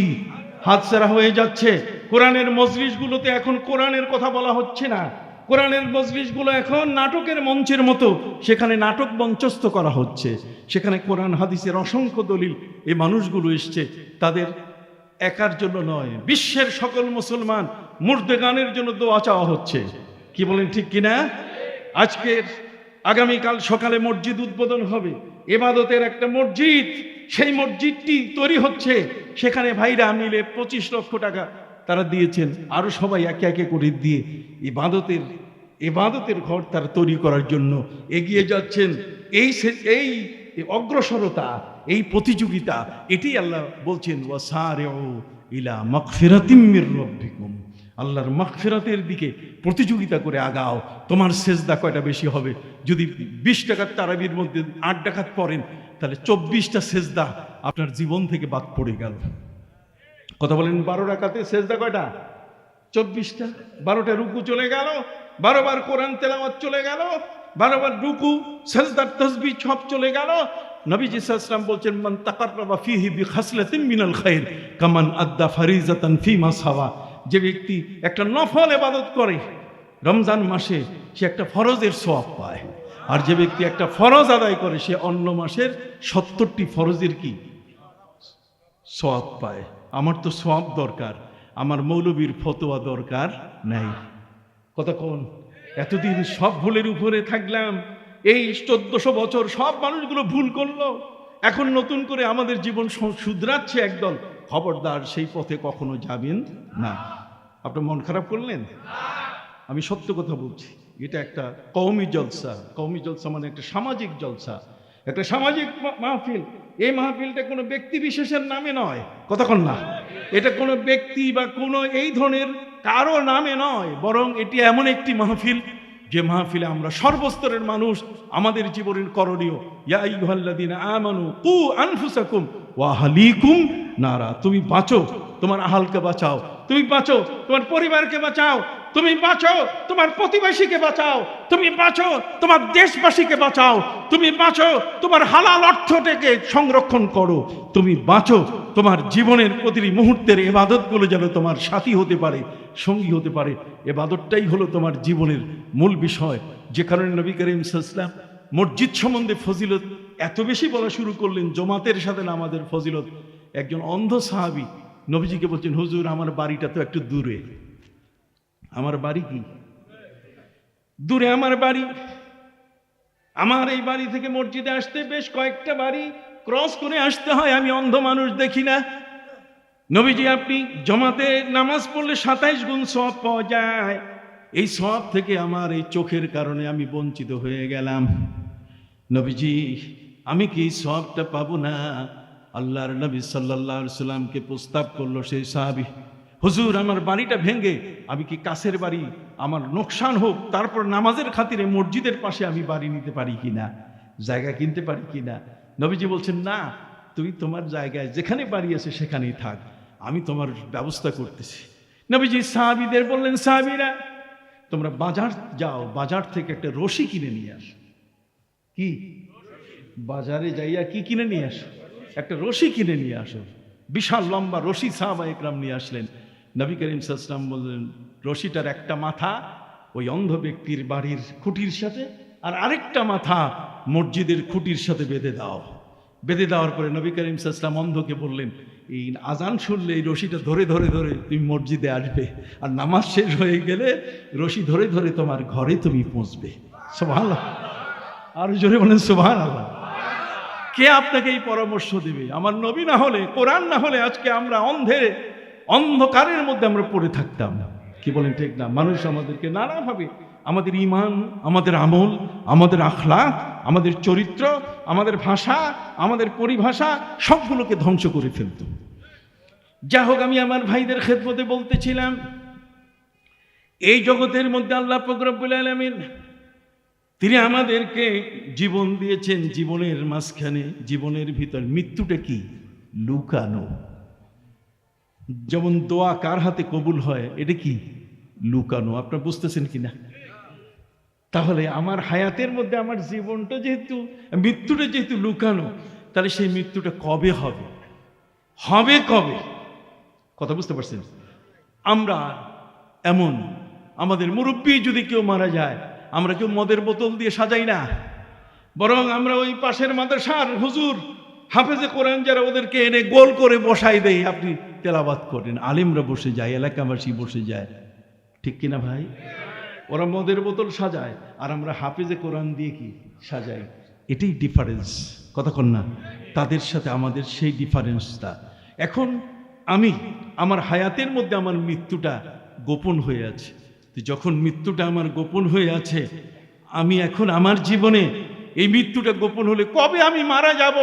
হাতছাড়া হয়ে যাচ্ছে। কোরআনের মজলিসগুলোতে এখন কোরআনের কথা বলা হচ্ছে না। কোরআনের মজলিসগুলো এখন নাটকের মঞ্চের মতো, সেখানে নাটক মঞ্চস্থ করা হচ্ছে। সেখানে কোরআন হাদিসের অসংখ্য দলিল এই মানুষগুলো এসছে, তাদের একার জন্য নয়, বিশ্বের সকল মুসলমান মুর্দে গানের জন্য দোয়া চাওয়া হচ্ছে। কি বলেন ঠিক কিনা? আজকের আগামীকাল সকালে মসজিদ উদ্বোধন হবে, ইবাদতের একটা মসজিদ। সেই মসজিদটি তৈরি হচ্ছে, সেখানে ভাইরা মিলে 25 লক্ষ টাকা তারা দিয়েছেন, আরো সবাই একে একে করে দিয়ে ইবাদতের ঘর তারা তৈরি করার জন্য এগিয়ে যাচ্ছেন। এই অগ্রসরতা, এই প্রতিযোগিতা, এটি আল্লাহ বলছেন ওয়াসারিউ ইলা মাগফিরাতিম মির রাব্বিকুম। আল্লাহর মাগফিরাতের দিকে প্রতিযোগিতা করে আগাও। তোমার সেজদা কয়টা বেশি হবে? যদি 20 টাকার তারাবির মধ্যে 8 রাকাত পড়েন, তাহলে 24টা সেজদা আপনার জীবন থেকে বাদ পড়ে গেল। কথা বলেন, 12 রাকাতে সেজদা কয়টা? 24টা। 12টা রুকু চলে গেল, 12 বার কোরআন তেলাওয়াত চলে গেল, 12 বার রুকু সাজদার তাসবিহ সব চলে গেল। নবীজি সাল্লাল্লাহু আলাইহি ওয়াসাল্লাম বলছেন মান তাকাররাবা ফিহি বিখাসলাতিন মিনাল খায়র কামান আদ্দা ফারিজাতান ফিমা সাওয়া। যে ব্যক্তি একটা নফল ইবাদত করে রমজান মাসে, সে একটা ফরজের সওয়াব পায়। আর যে ব্যক্তি একটা ফরজ আদায় করে, সে অন্য মাসের 70টি ফরজের কি সওয়াব পায়। আমার তো সওয়াব দরকার, আমার মৌলবীর ফতোয়া দরকার নাই। কথা কোন? এতদিন সব ভুলের উপরে থাকলাম, এই 1400 বছর সব মানুষগুলো ভুল করলো, এখন নতুন করে আমাদের জীবন শুধরাচ্ছে একদল। খবরদার, সেই পথে কখনো যাবেন না। আপনি মন খারাপ করলেন? আমি সত্য কথা বলছি, এটা একটা কওমি জলসা। কওমি জলসা মানে একটা সামাজিক জলসা, একটা সামাজিক মাহফিল। এই মাহফিলটা কোনো ব্যক্তি বিশেষের নামে নয়, কতক্ষণ না, এটা কোনো ব্যক্তি বা কোনো এই ধরনের কারো নামে নয়, বরং এটি এমন একটি মাহফিল যে মাহফিলে আমরা সর্বস্তরের মানুষ, আমাদের জীবনের করণীয় ইয়া আইয়ুহাল্লাযীনা আমানু কু আনফুসাকুম ওয়া আহলিকুম নারা। তুমি বাঁচো, তোমার আহালকে বাঁচাও, তুমি বাঁচো, তোমার পরিবারকে বাঁচাও, তুমি বাঁচো, তোমার প্রতিবেশীকে বাঁচাও, তুমি বাঁচো, তোমার দেশবাসীকে বাঁচাও, তুমি বাঁচো, তোমার হালাল অর্থটাকে সংরক্ষণ করো, তুমি বাঁচো, তোমার জীবনের প্রতিটি মুহূর্তের ইবাদতগুলো যেন তোমার সাথী হতে পারে, সঙ্গী হতে পারে। ইবাদতটাই হলো তোমার জীবনের মূল বিষয়। যে কারণে নবী করিম সাল্লাল্লাহু আলাইহি ওয়াসাল্লাম মসজিদ সম্বন্ধে ফজিলত এত বেশি বলা শুরু করলেন, জমাতের সাথে নামাজের ফজিলত। একজন অন্ধ সাহাবী নবীজিকে বলছেন, হুজুর আমার বাড়িটা তো একটু দূরে। আমার বাড়ি কি দূরে? আমার বাড়ি, আমার এই বাড়ি থেকে মসজিদে আসতে বেশ কয়েকটা বাড়ি ক্রস করে আসতে হয়, আমি অন্ধ মানুষ দেখি না। নবীজি, আপনি জমাতে নামাজ পড়লে 27 গুণ সওয়াব পাওয়া যায়, এই সওয়াব থেকে আমার এই চোখের কারণে আমি বঞ্চিত হয়ে গেলাম। নবীজি, আমি কি এই সওয়াবটা পাবো না? আল্লাহর নবী সাল্লাল্লাহু আলাইহি সাল্লামকে প্রস্তাব করলো সেই সাহাবী, হুজুর আমার বাড়িটা ভেঙে আমি কি কাছের বাড়ি, আমার নোকসান হোক, তারপর নামাজের খাতিরে মসজিদের পাশে আমি বাড়ি নিতে পারি কিনা, জায়গা কিনতে পারি কিনা? নবীজি বলছেন, না, তুমি তোমার জায়গায় যেখানে বাড়ি আছে সেখানেই থাক, আমি তোমার ব্যবস্থা করতেছি। নবীজি সাহাবীদের বললেন, সাহাবীরা তোমরা বাজার যাও, বাজার থেকে একটা রশি কিনে নিয়ে আসো। কি? বাজারে যাইয়া কি কিনে নিয়ে আসো? একটা রশি কিনে নিয়ে আসো। বিশাল লম্বা রশি সাহাবায়ে কেরাম নিয়ে আসলেন। নবী করিম সাল্লাল্লাহু আলাইহি ওয়াসাল্লাম বললেন, রশিটার একটা মাথা ওই অন্ধ ব্যক্তির বাড়ির খুঁটির সাথে, আর আরেকটা মাথা মসজিদের খুঁটির সাথে বেঁধে দাও। বেঁধে দেওয়ার পরে নবী করিম সাল্লাল্লাহু আলাইহি ওয়াসাল্লাম অন্ধকে বললেন, এই আজান শুনলে এই রশিটা ধরে ধরে ধরে তুমি মসজিদে আসবে, আর নামাজ শেষ হয়ে গেলে রশি ধরে ধরে তোমার ঘরে তুমি পৌঁছবে। সুবহানাল্লাহ, আর জোরে বলেন সুবহানাল্লাহ। কে আপনাকে এই পরামর্শ দিবে? আমার নবী না হলে, কোরআন না হলে আজকে আমরা অন্ধকারের মধ্যে আমরা পড়ে থাকতাম। কি বলেন, ঠিক না? মানুষ আমাদেরকে নানাভাবে আমাদের ঈমান, আমাদের আমল, আমাদের আখলাক, আমাদের চরিত্র, আমাদের ভাষা, আমাদের পরিভাষা সবগুলোকে ধ্বংস করে ফেলত। যা হোক, আমি আমার ভাইদের খেদমতে বলতেছিলাম, এই জগতের মধ্যে আল্লাহ পাক রব্বুল আলামিন তিনি আমাদেরকে জীবন দিয়েছেন, জীবনের মাঝখানে, জীবনের ভিতর মৃত্যুটা কি? লুকানো। যেমন দোয়া কার হাতে কবুল হয়, এটা কি? লুকানো। আপনারা বুঝতেছেন কিনা? তাহলে আমার হায়াতের মধ্যে আমার জীবনটা যেহেতু, মৃত্যুটা যেহেতু লুকানো, তাহলে সেই মৃত্যুটা কবে হবে? হবে কবে? কথা বুঝতে পারছেন? আমরা এমন, আমাদের মুরব্বী যদি কেউ মারা যায়, আমরা কেউ মদের বোতল দিয়ে সাজাই না, বরং আমরা ওই পাশের মাদ্রাসার হুজুর হাফেজে কোরআন যারা, ওদেরকে এনে গোল করে বসাই দেই, আপনি তেলাওয়াত করেন, আলিমরা বসে যায়, এলাকাবাসী বসে যায়। ঠিক কিনা ভাই? ওরা মদের বোতল সাজায়, আর আমরা হাফেজে কোরআন দিয়ে কি সাজাই। এটাই ডিফারেন্স। কথা কন না? তাদের সাথে আমাদের সেই ডিফারেন্সটা। এখন আমি আমার হায়াতের মধ্যে আমার মৃত্যুটা গোপন হয়ে আছে। যখন মৃত্যুটা আমার গোপন হয়ে আছে, আমি এখন আমার জীবনে এই মৃত্যুটা গোপন হলে কবে আমি মারা যাব,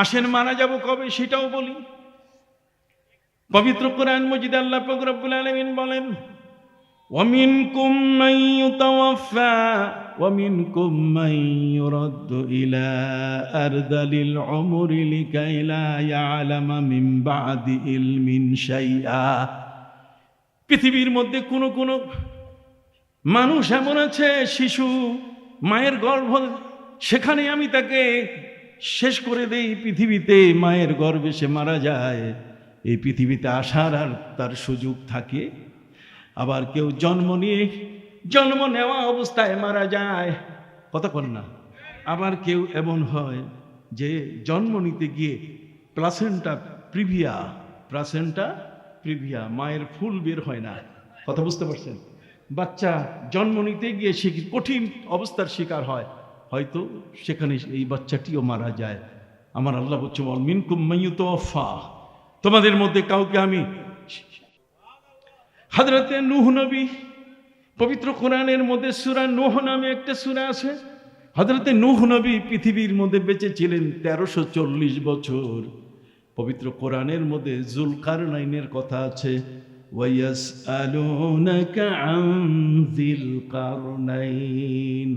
আসেন মারা যাব কবে সেটাও বলি। পবিত্র কোরআন মজিদে আল্লাহ পাক রব্বুল আলামিন বলেন, وَمِنْكُمْ مَنْ يُتَوَفَّى وَمِنْكُمْ مَنْ يُرَدُّ إِلَى أَرْذَلِ الْعُمُرِ لِكَيْ لَا يَعْلَمَ مِنْ بَعْدِ عِلْمٍ شَيْئًا। পৃথিবীর মধ্যে কোন মানুষ এমন আছে, শিশু মায়ের গর্ভ, সেখানে আমি তাকে শেষ করে দেই, পৃথিবীতে মায়ের গর্ভে সে মারা যায়, এই পৃথিবীতে আসার আর তার সুযোগ থাকে। আবার কেউ জন্ম নেওয়া অবস্থায় মারা যায়। কথা কন না? আবার কেউ এমন হয় যে জন্ম নিতে গিয়ে প্লাসেন্টা প্রিভিয়া মায়ের ফুল বের হয় না। কথা বুঝতে পারছেন? বাচ্চা জন্ম নিতে গিয়ে সে কঠিন অবস্থার শিকার হয়, হয়তো সেখানে এই বাচ্চাটিও মারা যায়। আমার আল্লাহ বলছে, মিনকুম মাইয়ুতাওয়াফা, তোমাদের মধ্যে কাউকে আমি। হযরতে নূহ নবী, পবিত্র কোরআনের মধ্যে সূরা নূহ নামে একটা সূরা আছে। হযরতে নূহ নবী পৃথিবীর মধ্যে বেঁচে ছিলেন 1340 বছর। পবিত্র কোরআনের মধ্যে জুলকারনাইনের কথা আছে, ওয়ায়াসআলুনাকা আন যিল কারনাইন।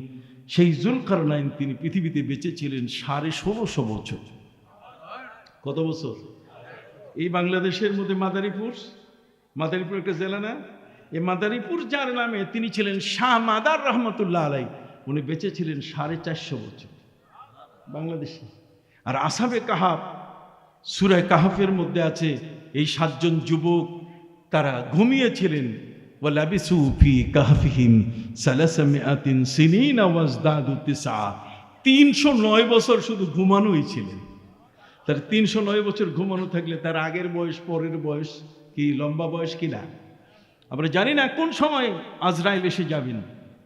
সেই যুলকারনাইন তিনি পৃথিবীতে বেঁচে ছিলেন 1650 বছর। কত বছর? এই বাংলাদেশের মধ্যে মাদারীপুর একটা জেলা না? এই মাদারীপুর যার নামে তিনি ছিলেন শাহ মাদার রহমতুল্লাহ আলাই, উনি বেঁচে ছিলেন 450 বছর বাংলাদেশে। আর আসহাবে কাহাফ, সূরা কাহাফের মধ্যে আছে এই 7 জন যুবক তারা ঘুমিয়েছিলেন। ওয়ালাবিসু ফি কাহফিহিম সালাসামিআতিন সিনিনা ওয়াজদাদু তিসআ। 309 বছর শুধু ঘুমানোই ছিলেন। তার 309 বছর ঘুমানো থাকলে তার আগের বয়স পরের বয়স কি লম্বা বয়স কিনা? আমরা জানি না কোন সময় আজরাইল এসে যাবেন,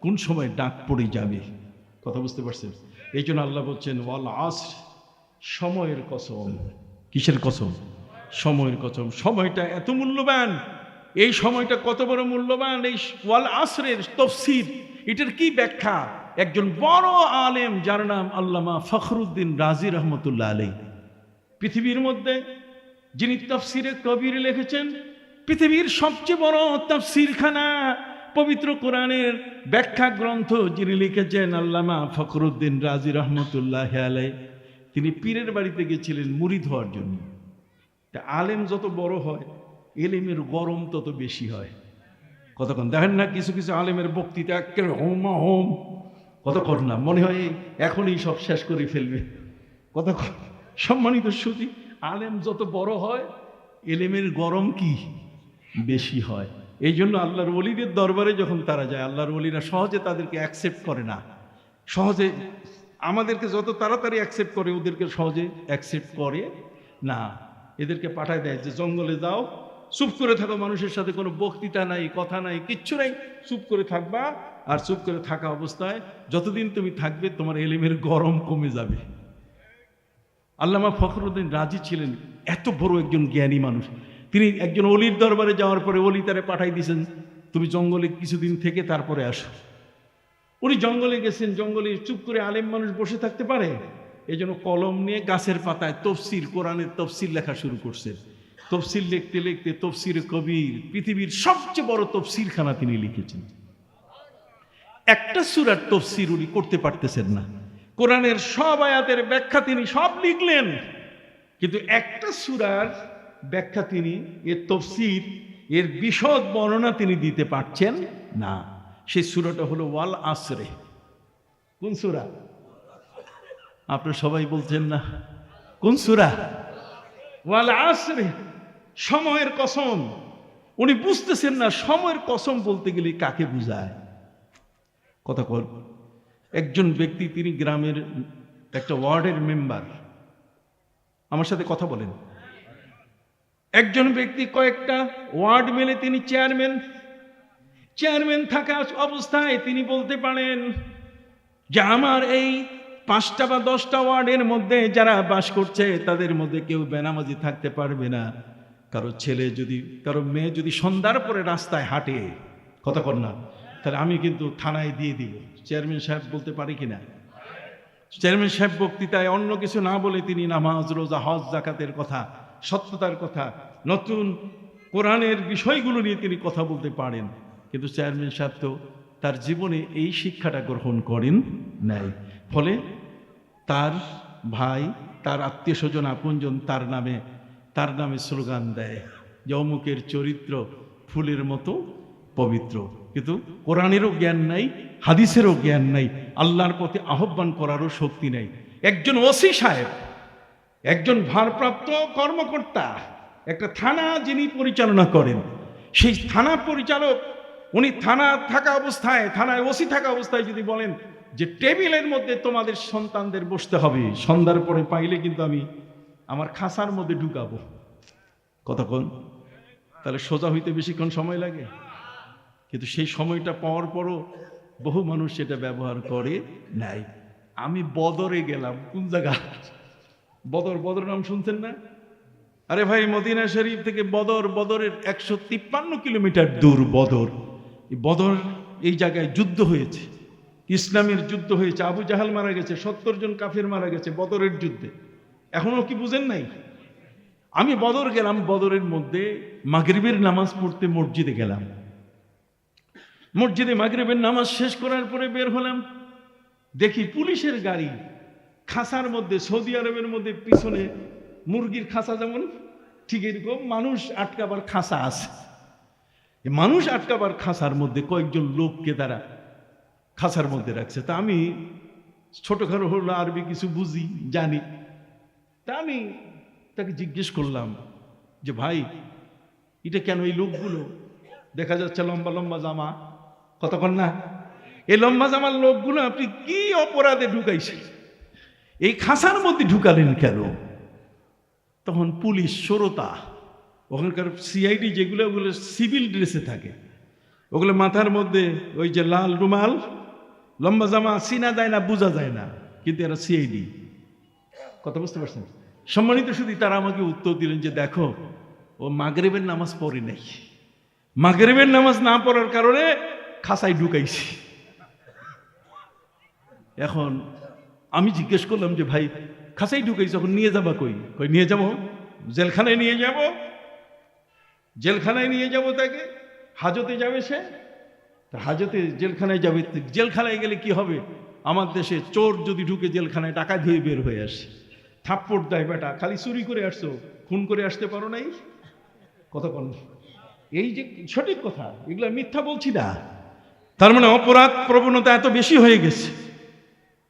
কোন সময় ডাক পড়ে যাবে। কথা বুঝতে পারছেন? এই জন্য আল্লাহ বলছেন ওয়াল আসর, সময়ের কসম। কিসের কসম? সময়ের কসম। সময়টা এত মূল্যবান। এই সময়টা কত বড় মূল্যবান! এই ওয়াল আসরের তাফসীর, এটার কি ব্যাখ্যা? একজন বড় আলেম যার নাম আল্লামা ফখরুদ্দিন রাজি রহমতুল্লাহ আলাইহি, পৃথিবীর মধ্যে যিনি তাফসীরে কবির লিখেছেন, পৃথিবীর সবচেয়ে বড় তাফসীরখানা পবিত্র কোরআনের ব্যাখ্যা গ্রন্থ যিনি লিখেছেন আল্লামা ফখরুদ্দিন রাজি রহমতুল্লাহ আলাইহি, তিনি পীরের বাড়িতে গেছিলেন মুরিদ হওয়ার জন্য। তা আলেম যত বড় হয় এলেমের গরম তত বেশি হয়। কতক্ষণ দেখেন না কিছু কিছু আলেমের বক্তৃতা একেবারে হোমা হোম, কতক্ষণ না মনে হয় এখনই সব শেষ করে ফেলবে। কতক্ষণ। সম্মানিত সুধী, আলেম যত বড় হয় এলেমের গরম কি বেশি হয়। এই জন্য আল্লাহর ওলিদের দরবারে যখন তারা যায়, আল্লাহর ওলিরা সহজে তাদেরকে অ্যাকসেপ্ট করে না। সহজে আমাদেরকে যত তাড়াতাড়ি অ্যাকসেপ্ট করে ওদেরকে সহজে অ্যাকসেপ্ট করে না। এদেরকে পাঠায় দেয় যে জঙ্গলে যাও, চুপ করে থাকো, মানুষের সাথে কোনো বক্তৃতা নাই, কথা নাই, কিচ্ছু নাই, চুপ করে থাকবা। আর চুপ করে থাকা অবস্থায় যতদিন তুমি থাকবে তোমার এলেমের গরম কমে যাবে। আল্লামা ফখরুদ্দিন রাজি ছিলেন এত বড় একজন জ্ঞানী মানুষ। তিনি একজন অলির দরবারে যাওয়ার পরে অলি তারে পাঠাই দিয়েছেন, তুমি জঙ্গলে কিছুদিন থেকে তারপরে আসো। উনি জঙ্গলে গেছেন, জঙ্গলে চুপ করে আলেম মানুষ বসে থাকতে পারে? এই জন্য কলম নিয়ে গাছের পাতায় তফসির, কোরআনের তফসির লেখা শুরু করছেন। তফসির লিখতে লিখতে তফসিরে কবির, পৃথিবীর সবচেয়ে বড় তফসিরখানা তিনি লিখেছেন। একটা সূরার তফসির উনি করতে পারতেছেন না। কোরআনের সব আয়াতের ব্যাখ্যা তিনি সব লিখলেন, কিন্তু একটা সূরার ব্যাখ্যা তিনি, এর তফসির, এর বিশদ বর্ণনা তিনি দিতে পারছেন না। সেই সূরাটা হলো ওয়াল আসরে। কোন সূরা? আপনারা সবাই বলছেন না কোন সূরা? ওয়াল আসরে, সময়ের কসম। উনি বুঝতেছেন না সময়ের কসম বলতে গেলে কাকে বুঝায়। কথা বল। একজন ব্যক্তি, তিনি গ্রামের একটা ওয়ার্ডের মেম্বার, আমার সাথে কথা বলেন। একজন ব্যক্তি কয়েকটা ওয়ার্ড মিলে তিনি চেয়ারম্যান থাকা অবস্থায় তিনি বলতে পারেন যে আমার এই 5টা বা 10টা ওয়ার্ডের মধ্যে যারা বাস করছে তাদের মধ্যে কেউ বেনামাজি থাকতে পারবে না। কারো ছেলে যদি, কারো মেয়ে যদি সন্ধ্যার পরে রাস্তায় হাঁটে, কথা কর না, তাহলে আমি কিন্তু থানায় দিয়ে দিব। চেয়ারম্যান সাহেব বলতে পারি কিনা? চেয়ারম্যান সাহেব বক্তৃতায় অন্য কিছু না বলে তিনি নামাজ, রোজা, হজ, যাকাতের কথা, সত্যতার কথা, নতুন কোরআনের বিষয়গুলো নিয়ে তিনি কথা বলতে পারেন। কিন্তু চেয়ারম্যান সাহেব তো তার জীবনে এই শিক্ষাটা গ্রহণ করেন নাই। ফলে তার ভাই, তার আত্মীয় স্বজন, আপনজন তার নামে স্লোগান দেয় যে অমুকের চরিত্র ফুলের মতো পবিত্র। কিন্তু কোরআনেরও জ্ঞান নাই, হাদিসেরও জ্ঞান নাই, আল্লাহর পথে আহ্বান করারও শক্তি নাই। একজন ওসি সাহেব, একজন ভারপ্রাপ্ত কর্মকর্তা, একটা থানা যিনি পরিচালনা করেন, সেই থানা পরিচালক, উনি থানায় ওসি থাকা অবস্থায় যদি বলেন যে টেবিলের মধ্যে তোমাদের সন্তানদের বসতে হবে, সন্ধ্যার পরে পাইলে কিন্তু আমি আমার খাঁচার মধ্যে ঢুকাবো, কতক্ষণ? তাহলে সোজা হইতে বেশিক্ষণ সময় লাগে? কিন্তু সেই সময়টা পাওয়ার পরও বহু মানুষ সেটা ব্যবহার করে নাই। আমি বদরে গেলাম। কোন জায়গা? বদর নাম শুনছেন না? আরে ভাই, মদিনা শরীফ থেকে বদরের 153 কিলোমিটার দূর বদর। বদর, এই জায়গায় যুদ্ধ হয়েছে, ইসলামের যুদ্ধ হয়েছে। আবু জাহাল মারা গেছে, 70 জন কাফের মারা গেছে বদরের যুদ্ধে। এখনো কি বুঝেন নাই? আমি বদর গেলাম, বদরের মধ্যে মাগরিবের নামাজ পড়তে মসজিদে গেলাম। মসজিদে মাগরিবের নামাজ শেষ করার পরে বের হলাম, দেখি পুলিশের গাড়ি খাঁচার মধ্যে, সৌদি আরবের মধ্যে পিছনে মুরগির খাঁচা যেমন ঠিক এরকম মানুষ আটকাবার খাঁচা আছে। মানুষ আটকাবার খাঁচার মধ্যে কয়েকজন লোককে তারা খাঁচার মধ্যে রাখছে। তা আমি ছোটখাটো হলো আরবি কিছু বুঝি জানি, তা আমি তাকে জিজ্ঞেস করলাম যে ভাই এটা কেন, এই লোকগুলো দেখা যাচ্ছে লম্বা লম্বা জামা, কতক্ষণ না, এই লম্বা জামার লোকগুলো আপনি কি অপরাধে ঢুকাইছেন, এই খাঁচার মধ্যে ঢুকালেন কেন? তখন পুলিশ শ্রোতা, ওখানকার সিআইডি যেগুলো, ওগুলো সিভিল ড্রেসে থাকে, ওগুলো মাথার মধ্যে ওই যে লাল রুমাল, লম্বা জামা, চিনা যায় না, বোঝা যায় না, কিন্তু এরা সিআইডি। কথা বুঝতে পারছেন? সম্মানিত শুধু তারা আমাকে উত্তর দিলেন যে দেখো ও মাগরিবের নামাজ পড়ে নাই, মাগরিবের নামাজ না পড়ার কারণে খাঁচায় ঢুকাইছি। এখন আমি জিজ্ঞেস করলাম যে ভাই খাঁচাই ঢুকাইছি, যখন নিয়ে যাবা কই? কই নিয়ে যাবো জেলখানায়, নিয়ে যাব, জেলখানায় নিয়ে যাব তাকে। হাজতে যাবে সে, হাজতে জেলখানায় যাবে। জেলখানায় গেলে কি হবে? আমার দেশে চোর যদি ঢুকে জেলখানায়, টাকা দিয়ে বের হয়ে আসে, থাপ্পড় দেয়, বেটা খালি চুরি করে আসছো, খুন করে আসতে পারো নাই, কতক্ষণ। এই যে সঠিক কথা, এগুলো মিথ্যা বলছি না। তার মানে অপরাধ প্রবণতা এত বেশি হয়ে গেছে।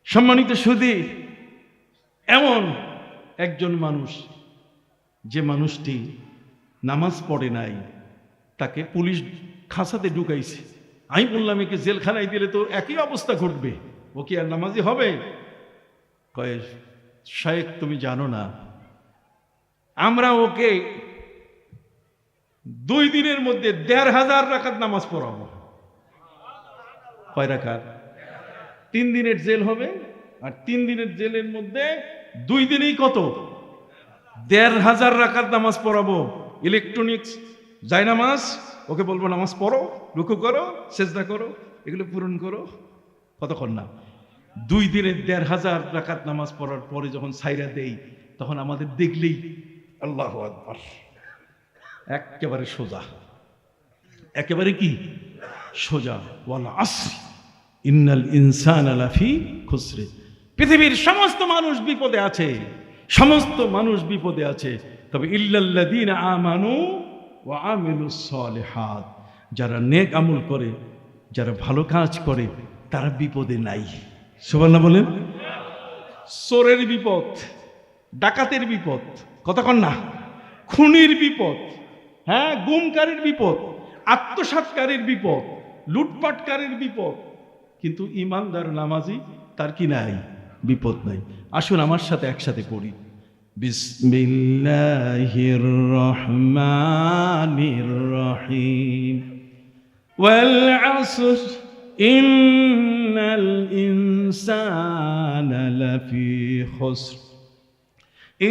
সম্মানিত সুধী, এমন একজন মানুষ, যে মানুষটি নামাজ পড়ে নাই, তাকে পুলিশ খাঁচাতে ঢুকাইছে। আমি বললাম একে জেলখানায় দিলে তো একই অবস্থা ঘটবে, ও কি আর নামাজি হবে? কয় শায়েখ তুমি জানো না, আমরা ওকে 2 দিনের মধ্যে 1500 রাকাত নামাজ পড়াবো। কয় রাকাত? 3 দিনের জেল হবে, আর 3 দিনের জেলের মধ্যে 2 দিনেই কত? 1500 রাকাত নামাজ পড়াবো। ইলেকট্রনিক্স যায় নামাজ, ওকে বলবো নামাজ পড়ো, রুকু করো, সেজদা করো, এগুলো পূরণ করো, কতক্ষণ না। 2 দিনের 1500 রাকাত নামাজ পড়ার পরে যখন সাইরা দেই, তখন আমাদের দেখলেই আল্লাহু আকবার, একেবারে সোজা, একেবারে কি সোজা। ওয়াল আসরি ইন্নাল ইনসানা লাফি খুসর। পৃথিবীর সমস্ত মানুষ বিপদে আছে, সমস্ত মানুষ বিপদে আছে, তবে ইল্লাল্লাযীনা আমানু ওয়া আমিলুস সালিহাত, যারা নেক আমল করে, যারা ভালো কাজ করে, তারা বিপদে নাই। সুবহানাল্লাহ বলেন। চোরের বিপদ, ডাকাতের বিপদ, কতক্ষণ না, খুনির বিপদ, হ্যাঁ, গুমকারীর বিপদ, আত্মসাৎকারীর বিপদ, লুটপাটকারীর বিপদ, কিন্তু ইমানদার নামাজি তার কি নাই? বিপদ নাই। আসুন আমার সাথে একসাথে পড়ি, বিসমিল্লাহির রহমানির রহিম। ওয়াল আসর ইন্নাল ইনসানা লাফি খুসর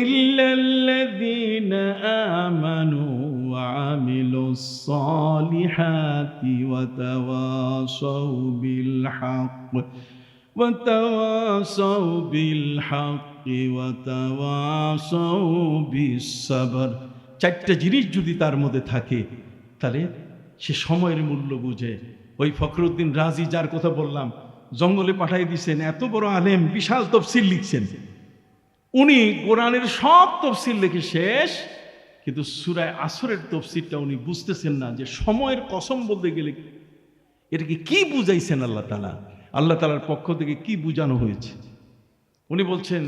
ইল্লাল্লাযীনা আমানু ওয়া আমিলুস সালিহাতি ওয়া তাওয়াসাউ বিল হক ওয়া তাওয়াসাউ বিল হক ওয়া তাওয়াসাউ বিস সাবর। 4টা জিনিস যদি তার মধ্যে থাকে, তাহলে সে সময়ের মূল্য বুঝে। ওই ফখরুদ্দিন রাজি, যার কথা বললাম, জঙ্গলে পাঠাই দিয়েছেন, এত বড় আলেম, বিশাল তফসির লিখছেন। উনি কোরআনের সব তফসির লিখে শেষ, কিন্তু সূরা আসরের তফসিরটা উনি বুঝতেছেন না, যে সময়ের কসম বলতে গেলে এটাকে কি বুঝাইছেন আল্লাহ তাআলা, আল্লাহ তাআলার পক্ষ থেকে কি বুঝানো হয়েছে। উনি বলছেন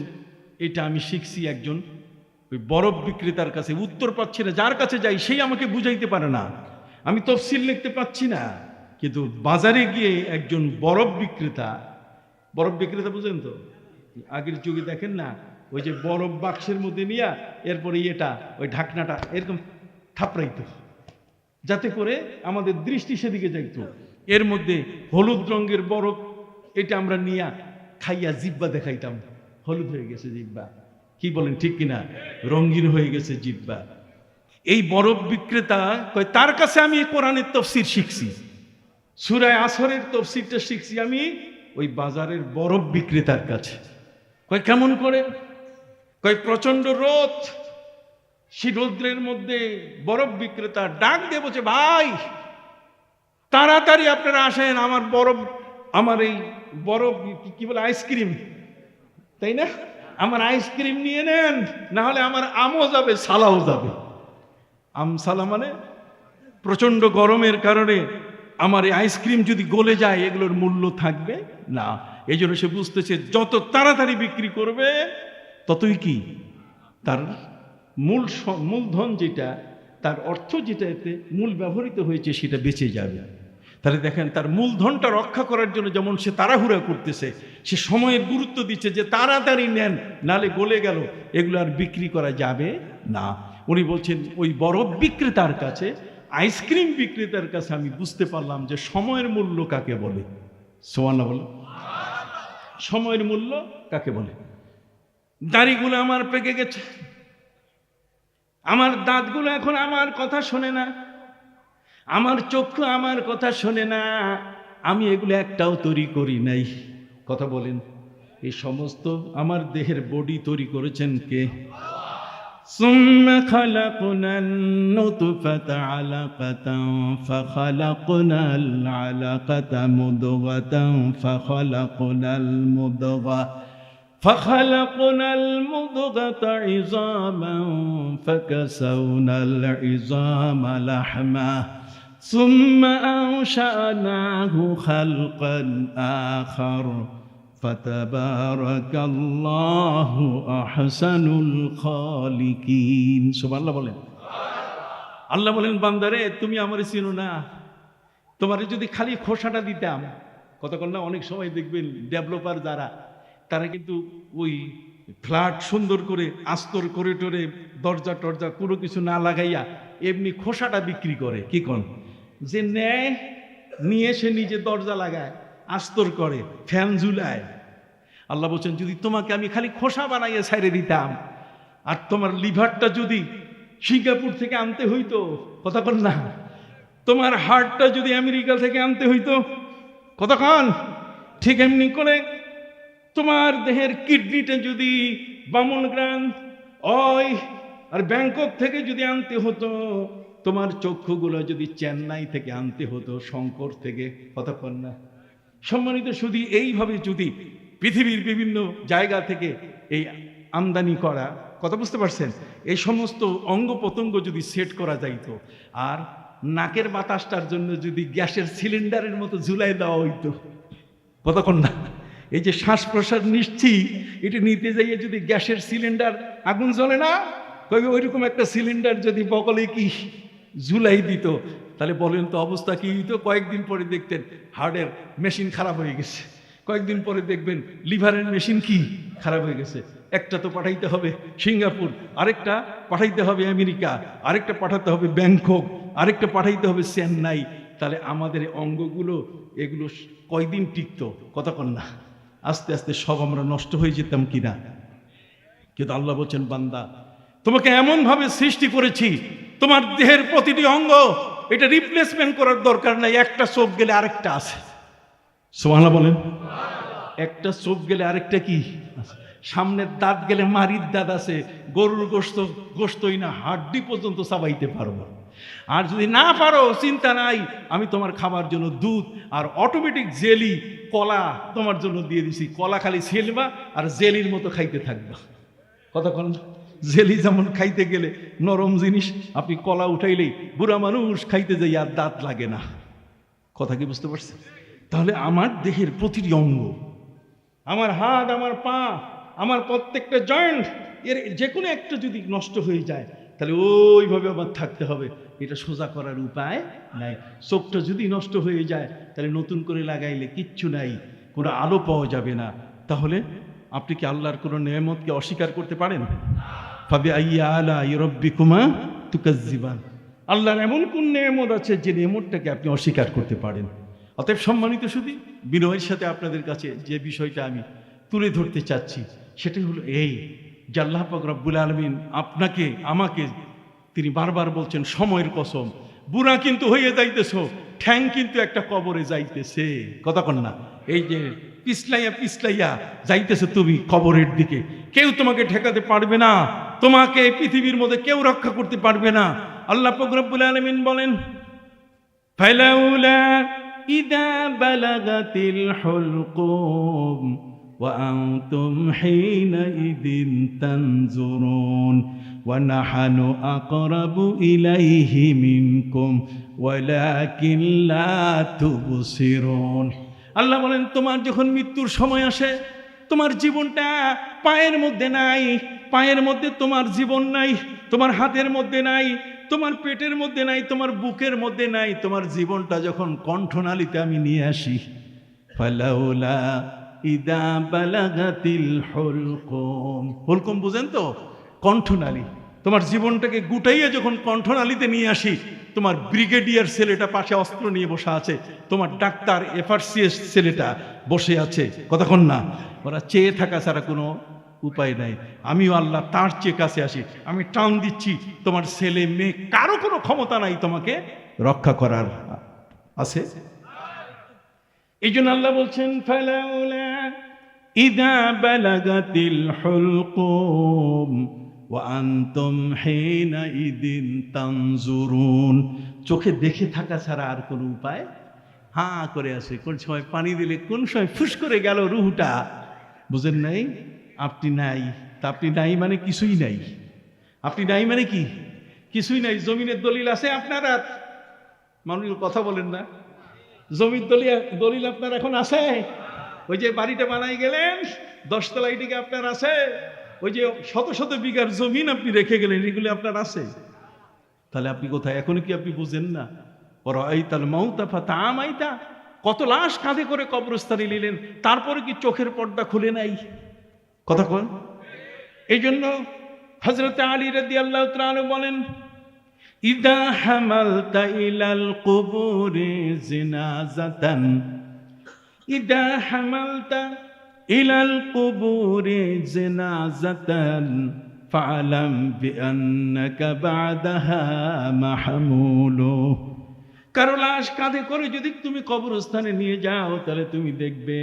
এটা আমি শিখছি একজন ওই বরফ বিক্রেতার কাছে, উত্তর পাচ্ছি না, যার কাছে যাই সেই আমাকে বুঝাইতে পারে না, আমি তফসির লিখতে পাচ্ছি না। কিন্তু বাজারে গিয়ে একজন বরফ বিক্রেতা বুঝেন তো, আগের যুগে দেখেন না, ওই যে বরফ বাক্সের মধ্যে নিয়ে এরপরে এটা ওই ঢাকনাটা এরকম থাপড়াইতো, যাতে করে আমাদের দৃষ্টি সেদিকে যাইতো। এর মধ্যে হলুদ রঙের বরফ, এটা আমরা নিয়ে খাইয়া জিব্বা দেখাইতাম, হলুদ হয়ে গেছে জিব্বা, কি বলেন ঠিক কিনা, রঙিন হয়ে গেছে জিব্বা। এই বরফ বিক্রেতা কয় তার কাছে আমি কোরআনের তফসির শিখছি, সূরা আসরের তফসিরটা শিখছি আমি ওই বাজারের বরফ বিক্রেতার কাছে। কয় কেমন করে? কয় প্রচন্ড রোদ, শীতরৌদ্রের মধ্যে বরফ বিক্রেতা ডাক দিয়ে বলছে, ভাই তাড়াতাড়ি আপনারা আসেন, আমার এই বরফ কি বলে আইসক্রিম, তাই না, আমার আইসক্রিম নিয়ে নেন, না হলে আমার আমও যাবে সালাও যাবে। আম সালা মানে প্রচন্ড গরমের কারণে আমার এই আইসক্রিম যদি গলে যায় এগুলোর মূল্য থাকবে না। এই জন্য সে বুঝতেছে যত তাড়াতাড়ি বিক্রি করবে ততই কি তার মূলধন যেটা, তার অর্থ যেটা এতে মূল ব্যবহৃত হয়েছে সেটা বেঁচে যাবে। তাহলে দেখেন, তার মূলধনটা রক্ষা করার জন্য যেমন সে তাড়াহুড়া করতেছে, সে সময়ের গুরুত্ব দিচ্ছে যে তাড়াতাড়ি নেন, নালে গলে গেল এগুলো আর বিক্রি করা যাবে না। উনি বলছেন ওই বরফ বিক্রেতার কাছে, আইসক্রিম বিক্রেতার কাছে আমি বুঝতে পারলাম যে সময়ের মূল্য কাকে বলে। সুবহানাল্লাহ বলে, সময়ের মূল্য কাকে বলে। দাড়িগুলো আমার পেকে গেছে, আমার দাঁতগুলো এখন আমার কথা শোনে না, আমার চক্ষু আমার কথা শোনে না, আমি এগুলো একটাও তৈরি করি নাই। কথা বলেন, এই সমস্ত আমার দেহের বডি তৈরি করেছেন কে? সুম্মা খালাকনান নুতফাতা আলাকাতান ফাখালাকনাল আলাকাতা মুদগাতান ফাখালাকনাল মুদগা فخلقنا المضغة عظاما فكسونا العظام لحما ثم أنشأناه خلقا آخر فتبارك الله أحسن الخالقين سبحان الله বলেন। আল্লাহ বলেন, বান্দারে তুমি আমারে চিনো না, তোমারে যদি খালি খোসাটা দিতাম, কতক্ষণ না অনেক সময় দেখবেন ডেভেলপার যারা, তারা কিন্তু ওই ফ্ল্যাট সুন্দর করে আস্তর করে টোরে দরজা টরজা কোনো কিছু না লাগাইয়া এমনি খোসাটা বিক্রি করে। কি কোন যে নেয়, নিয়ে সে নিজে দরজা লাগায়, আস্তর করে, ফ্যান ঝুলায়। আল্লাহ বলছেন, যদি তোমাকে আমি খালি খোসা বানাইয়ে ছাইড়ে দিতাম, আর তোমার লিভারটা যদি সিঙ্গাপুর থেকে আনতে হইতো, কতক্ষণ না, তোমার হার্টটা যদি আমেরিকা থেকে আনতে হইতো, কতক্ষণ, ঠিক এমনি করে তোমার দেহের কিডনিটা যদি বামনগ্রাম ওই আর ব্যাংকক থেকে যদি আনতে হতো, তোমার চক্ষুগুলো যদি চেন্নাই থেকে আনতে হতো, শঙ্কর থেকে, কতক্ষণ না। সম্মানিত শুধু এইভাবে যদি পৃথিবীর বিভিন্ন জায়গা থেকে এই আমদানি করা, কথা বুঝতে পারছেন, এই সমস্ত অঙ্গ প্রত্যঙ্গ যদি সেট করা যাইতো, আর নাকের বাতাসটার জন্য যদি গ্যাসের সিলিন্ডারের মতো ঝুলাই দেওয়া হইতো, কতক্ষণ না, এই যে শ্বাস প্রশ্বাস নিচ্ছি, এটা নিতে যাইয়ে যদি গ্যাসের সিলিন্ডার আগুন জ্বলে না, কবে ওইরকম একটা সিলিন্ডার যদি বগলে কি ঝুলাই দিত, তাহলে বলেন তো অবস্থা কি হইতো। কয়েকদিন পরে দেখতেন হার্টের মেশিন খারাপ হয়ে গেছে, কয়েকদিন পরে দেখবেন লিভারের মেশিন কি খারাপ হয়ে গেছে। একটা তো পাঠাইতে হবে সিঙ্গাপুর, আরেকটা পাঠাইতে হবে আমেরিকা, আরেকটা পাঠাতে হবে ব্যাংকক, আরেকটা পাঠাইতে হবে চেন্নাই। তাহলে আমাদের অঙ্গগুলো এগুলো কয়দিন টিকতো, কতক্ষণ না, আস্তে আস্তে সব আমরা নষ্ট হয়ে যেতাম কিনা। কিন্তু আল্লাহ বলছেন, বান্দা তোমাকে এমন ভাবে সৃষ্টি করেছি, তোমার দেহের প্রতিটি অঙ্গ এটা রিপ্লেসমেন্ট করার দরকার নাই। একটা চোখ গেলে আরেকটা আছে, সুবহানাল্লাহ বলেন। একটা চোখ গেলে আরেকটা কি, সামনের দাঁত গেলে মারির দাঁত আছে, গরুর গোস্তই না হাড্ডি পর্যন্ত চাবাইতে পারবো। আর যদি না পারো চিন্তা নাই, আমি তোমার খাবার জন্য দুধ আর অটোমেটিক জেলি কলা তোমার জন্য দিয়ে দিছি। কলা খালি ছেলবা আর জেলির মতো খাইতে থাকবা। কতক্ষণ, জেলি যেমন খাইতে গেলে নরম জিনিস, আপনি কলা উঠাইলেই বুড়া মানুষ খাইতে যাই আর দাঁত লাগে না। কথা কি বুঝতে পারছেন? তাহলে আমার দেহের প্রতিটি অঙ্গ, আমার হাত, আমার পা, আমার প্রত্যেকটা জয়েন্ট, এর যে কোনো একটা যদি নষ্ট হয়ে যায়, তাহলে ওইভাবে আবার থাকতে হবে, এটা সোজা করার উপায় নাই। চোখটা যদি নষ্ট হয়ে যায়, তাহলে নতুন করে লাগাইলে কিচ্ছু নাই, কোনো আলো পাওয়া যাবে না। তাহলে আপনি কি আল্লাহর কোনো নেয়ামতকে অস্বীকার করতে পারেন? ফাবিআইয়ি আলাই রাব্বিকুমা তুকাজ্জিবান। আল্লাহর এমন কোন নেয়ামত আছে যে নেয়ামতটাকে আপনি অস্বীকার করতে পারেন? অতএব সম্মানিত শুধু বিনয়ের সাথে আপনাদের কাছে যে বিষয়টা আমি তুলে ধরতে চাচ্ছি, সেটাই হলো এই যে আল্লাহ পাক রব্বুল আলামিন আপনাকে আমাকে তিনি বারবার বলছেন, সময়ের কসম, বুড়া কিন্তু হয়ে যাইতেছো, ঠ্যাং কিন্তু একটা কবরে যাইতেছে। কতক্ষণ না, এই যে পিছলাইয়া পিছলাইয়া যাইতেছে তুমি কবরের দিকে, কেউ তোমাকে ঠেকাতে পারবে না। তোমাকে পৃথিবীর মধ্যে কেউ রক্ষা করতে পারবে না। আল্লাহ পাক রব্বুল আলামিন বলেন, ফালাউলা ইযা বালাগাতিল হুলকুম ওয়া আনতুম হিনাইযিন তানজুরুন ওয়া নাহানু আকরাবু ইলাইহি মিনকুম ওয়ালাকিন লা তুবসিরুন। আল্লাহ বলেন, তোমার যখন মৃত্যুর সময় আসে, তোমার জীবনটা পায়ের মধ্যে নাই, পায়ের মধ্যে তোমার জীবন নাই, তোমার হাতের মধ্যে নাই, তোমার পেটের মধ্যে নাই, তোমার বুকের মধ্যে নাই, তোমার জীবনটা যখন কণ্ঠনালীতে আমি নিয়ে আসি, ফালাউলা ইদা বালাগাতিল হুলকুম, হুলকুম বুঝেন তো, কণ্ঠনালী। তোমার জীবনটাকে গুটাইয়ে যখন কণ্ঠনালীতে নিয়ে আসি, তোমার ব্রিগেডিয়ার ছেলেটা পাশে অস্ত্র নিয়ে বসে আছে, তোমার ডাক্তার এফআরসিএস ছেলেটা বসে আছে, কতক্ষণ না, ওরা চেয়ে থাকা ছাড়া কোনো উপায় নাই। আমিও আল্লাহ তার চেয়ে কাছে আসি, আমি টান দিচ্ছি, তোমার ছেলে মেয়ে কারো কোনো ক্ষমতা নাই তোমাকে রক্ষা করার, আছে? এই জন্য আল্লাহ বলছেন, ফালাউলা ইযা বালাগাতিল হুলকুম ওয়া আনতুম হিনাইযিন তানজুরুন। চোখে দেখে থাকা ছাড়া আর কোনো উপায়, হাঁ করে আছে, কোন সময় পানি দিলে কোন সময় ফুস করে গেল রুহটা, বুঝেন নাই? আপনি নাই, তা আপনি নাই মানে কিছুই নাই। আপনি নাই মানে কি? কিছুই নাই। জমিনের দলিল আছে আপনার? আর মানুষ কথা বলেন না, জমির দলিল আপনার এখন আছে? ওই যে বাড়িটা বানাই গেলেন 10 তলা, এদিকে আপনার আছে? ওই যে শত শত বিঘার জমিন আপনি রেখে গেলেন, এগুলি আপনার আছে? তাহলে আপনি কোথায়? এখনো কি আপনি বুঝেন না? ওরাইতাল মাউতা ফাতামাইতা, কত লাশ কাঁধে করে কবরস্থানে নিলেন, তারপরে কি চোখের পর্দা খুলে নাই? কথা কোন? এই জন্য হযরত আলী রাদিয়াল্লাহু তাআলা বলেন, ইদা হামালতা ইলাল কুবুরি জিনাজাতান, ইদা হামালতা ইলাল কুবুরি জিনাজাতান ফাআলাম বিআন্নাকা বা'দাহা মাহমুলু। কারো লাশ কাঁধে করে যদি তুমি কবরস্থানে নিয়ে যাও, তাহলে তুমি দেখবে,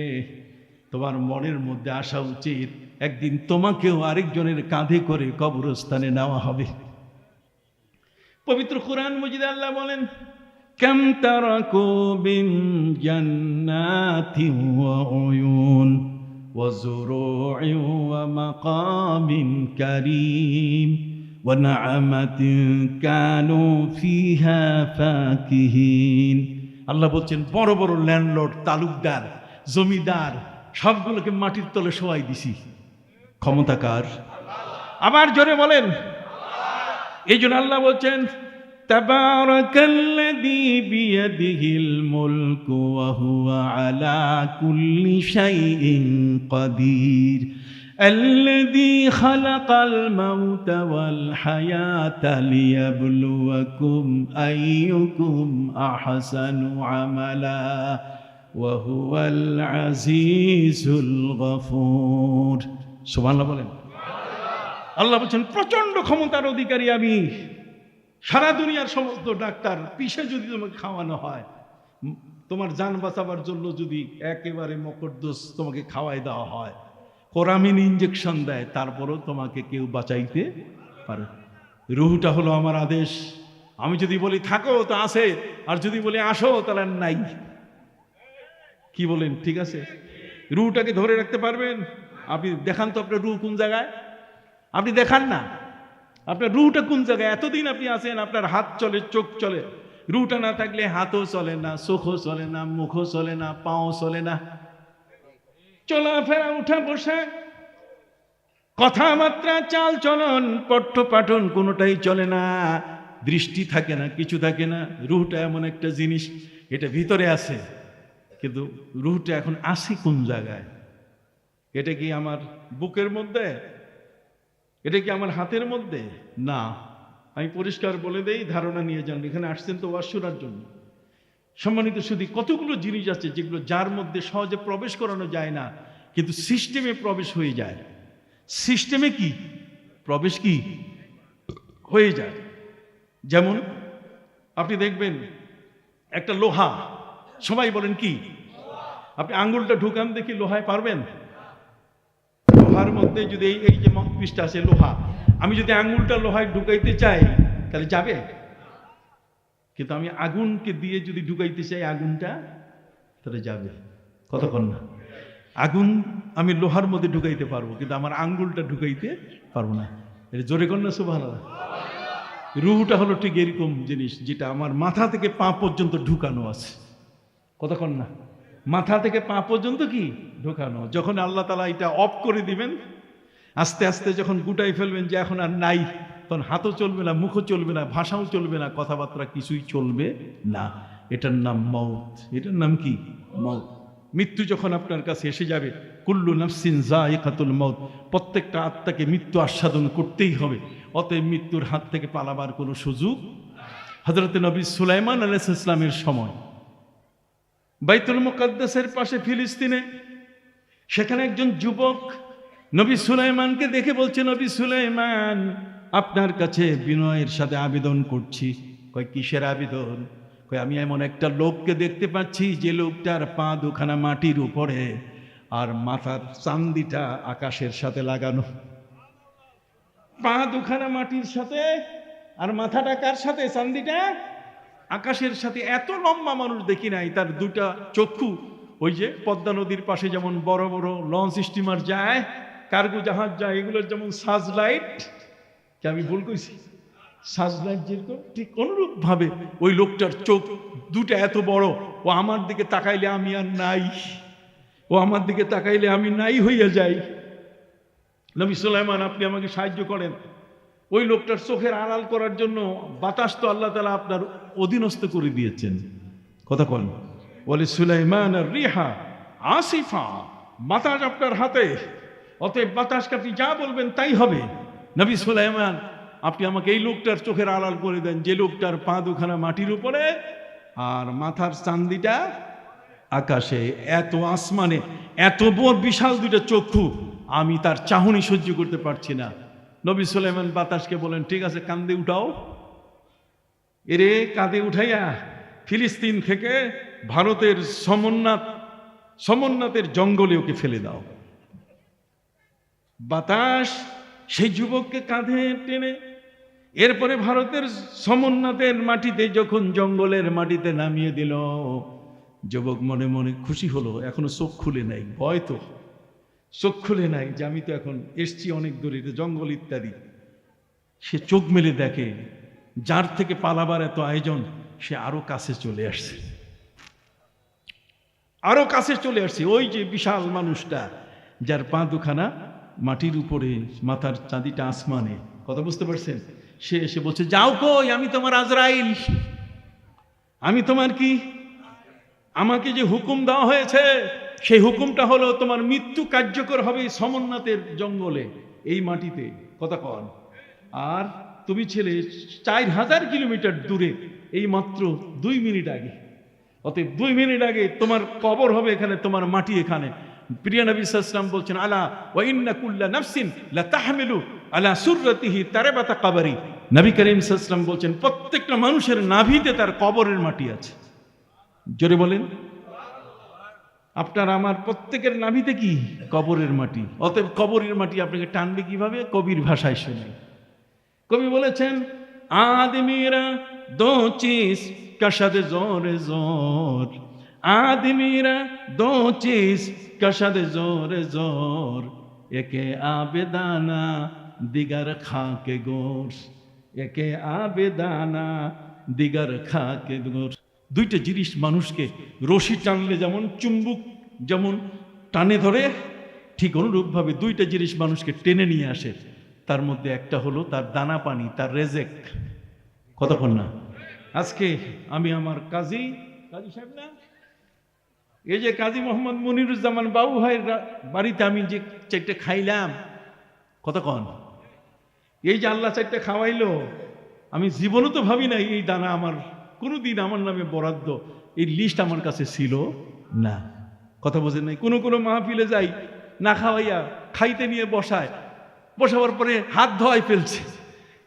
তোমার মনের মধ্যে আসা উচিত, একদিন তোমাকেও আরেকজনের কাঁধে করে কবরস্থানে নেওয়া হবে। পবিত্র কুরআন মজিদে আল্লাহ বলেন, কাম তারাকু বিন জান্নাতিন ওয়া উয়ুন ওয়া যুরু'in ওয়া মাকামিন কারীম ওয়া না'মাতিন কানু ফিহা ফাকিহিন। আল্লাহ বলছেন, বড় বড় ল্যান্ডলর্ড, তালুকদার, জমিদার সবগুলোকে মাটির তলে শোয়াই দিছি। ক্ষমতা কার? আবার জোরে বলেন। এই জন্য আল্লাহ বলছেন, তাবারাকাল্লাযী বিয়াদিহিল মুলকু ওয়া হুয়া আলা কুল্লি শাইইন কাদির আল্লাযী খালাকাল মাউতা ওয়াল হায়াতা লিয়াবলুয়াকুম আইয়ুকুম আহসানু আমালা ওয়া হুয়াল আজিজুল গফুর। সুবহানাল্লাহ বলেন। আল্লাহ বলছেন, প্রচন্ড ক্ষমতার অধিকারী আমি। সারা দুনিয়ার সমস্ত ডাক্তার পিছে যদি তোমাকে খাওয়ানো হয়, তোমার জান বাঁচাবার জন্য যদি একেবারে মকরদোষ তোমাকে খাওয়াই দেওয়া হয়, কোরামিন ইঞ্জেকশন দেয়, তারপরও তোমাকে কেউ বাঁচাইতে পারে। রুহটা হলো আমার আদেশ। আমি যদি বলি থাকো তো আছে, আর যদি বলি আসো তাহলে নাই। কি বলেন? ঠিক আছে? রুহটাকে ধরে রাখতে পারবেন? আপনি দেখান তো আপনার রুহ কোন জায়গায়, আপনি দেখান না আপনার রুহটা কোন জায়গায়। এতদিন আপনি আছেন, আপনার হাত চলে, চোখ চলে, রুহটা না থাকলে হাতও চলে না, চোখও চলে না, মুখও চলে না, পাও চলে না, চলাফেরা, উঠা বসা, কথাবার্তা, চাল চলন, পঠ্য পাঠন কোনোটাই চলে না, দৃষ্টি থাকে না, কিছু থাকে না। রুহটা এমন একটা জিনিস, এটা ভিতরে আছে, কিন্তু রুহটা এখন আসে কোন জায়গায়? এটা কি আমার বুকের মধ্যে? এটা কি আমার হাতের মধ্যে? না। আমি পরিষ্কার বলে দেই, ধারণা নিয়ে যান। এখানে আসছেন তো ওয়াজ শোনার জন্য। সম্মানিত সুধী, কতগুলো জিনিস আছে যেগুলো যার মধ্যে সহজে প্রবেশ করানো যায় না, কিন্তু সিস্টেমে প্রবেশ হয়ে যায়। সিস্টেমে কি প্রবেশ কি হয়ে যায়। যেমন আপনি দেখবেন একটা লোহা, সবাই বলেন কি, আপনি আঙ্গুলটা ঢুকান দেখি লোহায় পারবেন? লোহার মধ্যে যদি এই যে মাউথপিসটা আছে লোহা, আমি যদি আঙ্গুলটা লোহায় ঢুকাইতে চাই তাহলে যাবে, কিন্তু আমি আগুনকে দিয়ে যদি ঢুকাইতে চাই আগুনটা তাহলে যাবে। কতক্ষণ না? আগুন আমি লোহার মধ্যে ঢুকাইতে পারবো, কিন্তু আমার আঙ্গুলটা ঢুকাইতে পারবো না। এটা জোরে কর না সুবহানাল্লাহ। রুহটা হলো ঠিক এরকম জিনিস, যেটা আমার মাথা থেকে পা পর্যন্ত ঢুকানো আছে। কতক্ষণ না? মাথা থেকে পা পর্যন্ত কি ঢুকানো। যখন আল্লাহ তাআলা এটা অফ করে দিবেন, আস্তে আস্তে যখন গুটাই ফেলবেন যে এখন আর নাই, তখন হাতও চলবে না, মুখও চলবে না, ভাষাও চলবে না, কথাবার্তা কিছুই চলবে না। এটার নাম মউত। এটার নাম কি? মউত। মৃত্যু যখন আপনার কাছে এসে যাবে, কুল্লু নাফসিন যায়িকাতুল মউত, প্রত্যেকটা আত্মাকে মৃত্যু আস্বাদন করতেই হবে। অতএব মৃত্যুর হাত থেকে পালাবার কোনো সুযোগ। হযরত নবী সুলাইমান আলাইহিস সালামের সময় বাইতুল মুকাদ্দাসের পাশে ফিলিস্তিনে, সেখানে একজন যুবক নবী সুলাইমানকে দেখে বলছে, নবী সুলাইমান, আপনার কাছে বিনয়ের সাথে আবেদন করছি। কয় কিসের আবেদন? কয় আমি এমন একটা লোককে দেখতে পাচ্ছি যে লোকটার পা দুখানা মাটির উপরে আর মাথার চান্দিটা আকাশের সাথে লাগানো। পা দুখানা মাটির সাথে আর মাথাটা কার সাথে? চান্দিটা আকাশের সাথে। এত লম্বা মানুষ দেখি নাই। তার দুটা চক্ষু ওই যে পদ্মা নদীর পাশে যেমন বড় বড় লঞ্চ স্টিমার যায়, কার্গো জাহাজ যায়, এগুলোর যেমন সার্চ লাইট, কি আমি ভুল কইছি? সার্চ লাইট যেরকম, ঠিক অনুরূপ ভাবে ওই লোকটার চোখ দুটা এত বড়। ও আমার দিকে তাকাইলে আমি আর নাই, ও আমার দিকে তাকাইলে আমি নাই হইয়া যাই। নবী সুলাইমান, আপনি আমাকে সাহায্য করেন। ওই লোকটার চোখের আড়াল করার জন্য বাতাস তো আল্লাহ তাআলা আপনার অধীনস্থ করে দিয়েছেন। কথা বল, বলে সুলাইমান আর রিহা আসিফা, বাতাস আপনার হাতে, অতএব বাতাসকে আপনি যা বলবেন তাই হবে। নবী সুলাইমান, আপনি আমাকে এই লোকটার চোখের আড়াল করে দেন, যে লোকটার পা দুখানা মাটির উপরে আর মাথার চান্দিটা আকাশে। এত আসমানে এত বড় বিশাল দুইটা চক্ষু, আমি তার চাহনি সহ্য করতে পারছি না। নবী সুলাইমান বাতাসকে বলেন, ঠিক আছে, কাঁধে উঠাও। এরে কাঁধে উঠাইয়া ফিলিস্তিন থেকে ভারতের সমন্নাতের জঙ্গলে ওকে ফেলে দাও। বাতাস সেই যুবককে কাঁধে টেনে এরপরে ভারতের সমন্নাতের মাটিতে, যখন জঙ্গলের মাটিতে নামিয়ে দিল, যুবক মনে মনে খুশি হলো। এখনো চোখ খুলে নাই, ভয় তো চোখ খুলে নাই যে আমি তো এখন এসছি অনেক দূরে, জঙ্গল ইত্যাদি। সে চোখ মেলে দেখে যার থেকে পালাবার এত আয়োজন, সে আরো কাছে চলে আসছে, আরো কাছে চলে আসছে। ওই যে বিশাল মানুষটা, যার পা দুখানা মাটির উপরে, মাথার চাঁদিটা আসমানে। কথা বুঝতে পারছেন? সে এসে বলছে, যাও কই, আমি তোমার আজরাইল, আমি তোমার কি, আমাকে যে হুকুম দেওয়া হয়েছে সেই হুকুমটা হলো তোমার মৃত্যু কার্যকর হবে সমন্নাতের জঙ্গলে, এই মাটিতে। কথা কন। আর তুমি ছেলে 4000 কিলোমিটার দূরে, এই মাত্র 2 মিনিট আগে। অতএব 2 মিনিট আগে তোমার কবর হবে এখানে, তোমার মাটি এখানে। প্রিয় নবী সাল্লাল্লাহু আলাইহি ওয়াসাল্লাম বলছেন, আলা ওয়া ইন্না কুল্লা নাফসিন লা তাহমিলু আলা সুররাতিহি তারাবাতা কবরি। নবী করিম সাল্লাল্লাহু আলাইহি ওয়াসাল্লাম বলছেন, প্রত্যেকটা মানুষের নাভিতে তার কবরের মাটি আছে। জোরে বলেন। আপনার আমার প্রত্যেকের নাভিতে কি? কবরের মাটি। অতএব কবরের মাটি আপনাকে টানবে কিভাবে? কবির ভাষায় শুনে। কবি বলেছেন, আদমিরা দো চিজ কশদ জোরে জোর, আদমিরা দো চিজ কশদ জোরে জোর, একে আবেদানা দিগার খাকে গোর, একে আবেদানা দিগার খাকে গোর। দুইটা জিনিস মানুষকে রশি টানলে যেমন চুম্বক যেমন টানে ধরে, ঠিক অনুরূপভাবে দুইটা জিনিস মানুষকে টেনে নিয়ে আসে। তার মধ্যে একটা হলো তার দানা পানি, তার রেজেক। কতক্ষণ না? আজকে আমি আমার কাজী সাহেব না, এই যে কাজী মোহাম্মদ মনিরুজ্জামান বাবু ভাইয়ের বাড়িতে আমি যে 4টা খাইলাম, কতক্ষণ, এই যে আল্লাহ 4টা খাওয়াইলো, আমি জীবনও তো ভাবি নাই এই দানা আমার কোনোদিন আমার নামে বরাদ্দ, এই লিস্ট আমার কাছে ছিল না। কথা বোঝেন নাই? কোনো মাহফিলে যাই, না খাওয়াইয়া খাইতে নিয়ে বসায়, বসাবার পরে হাত ধোয়াই ফেলছে।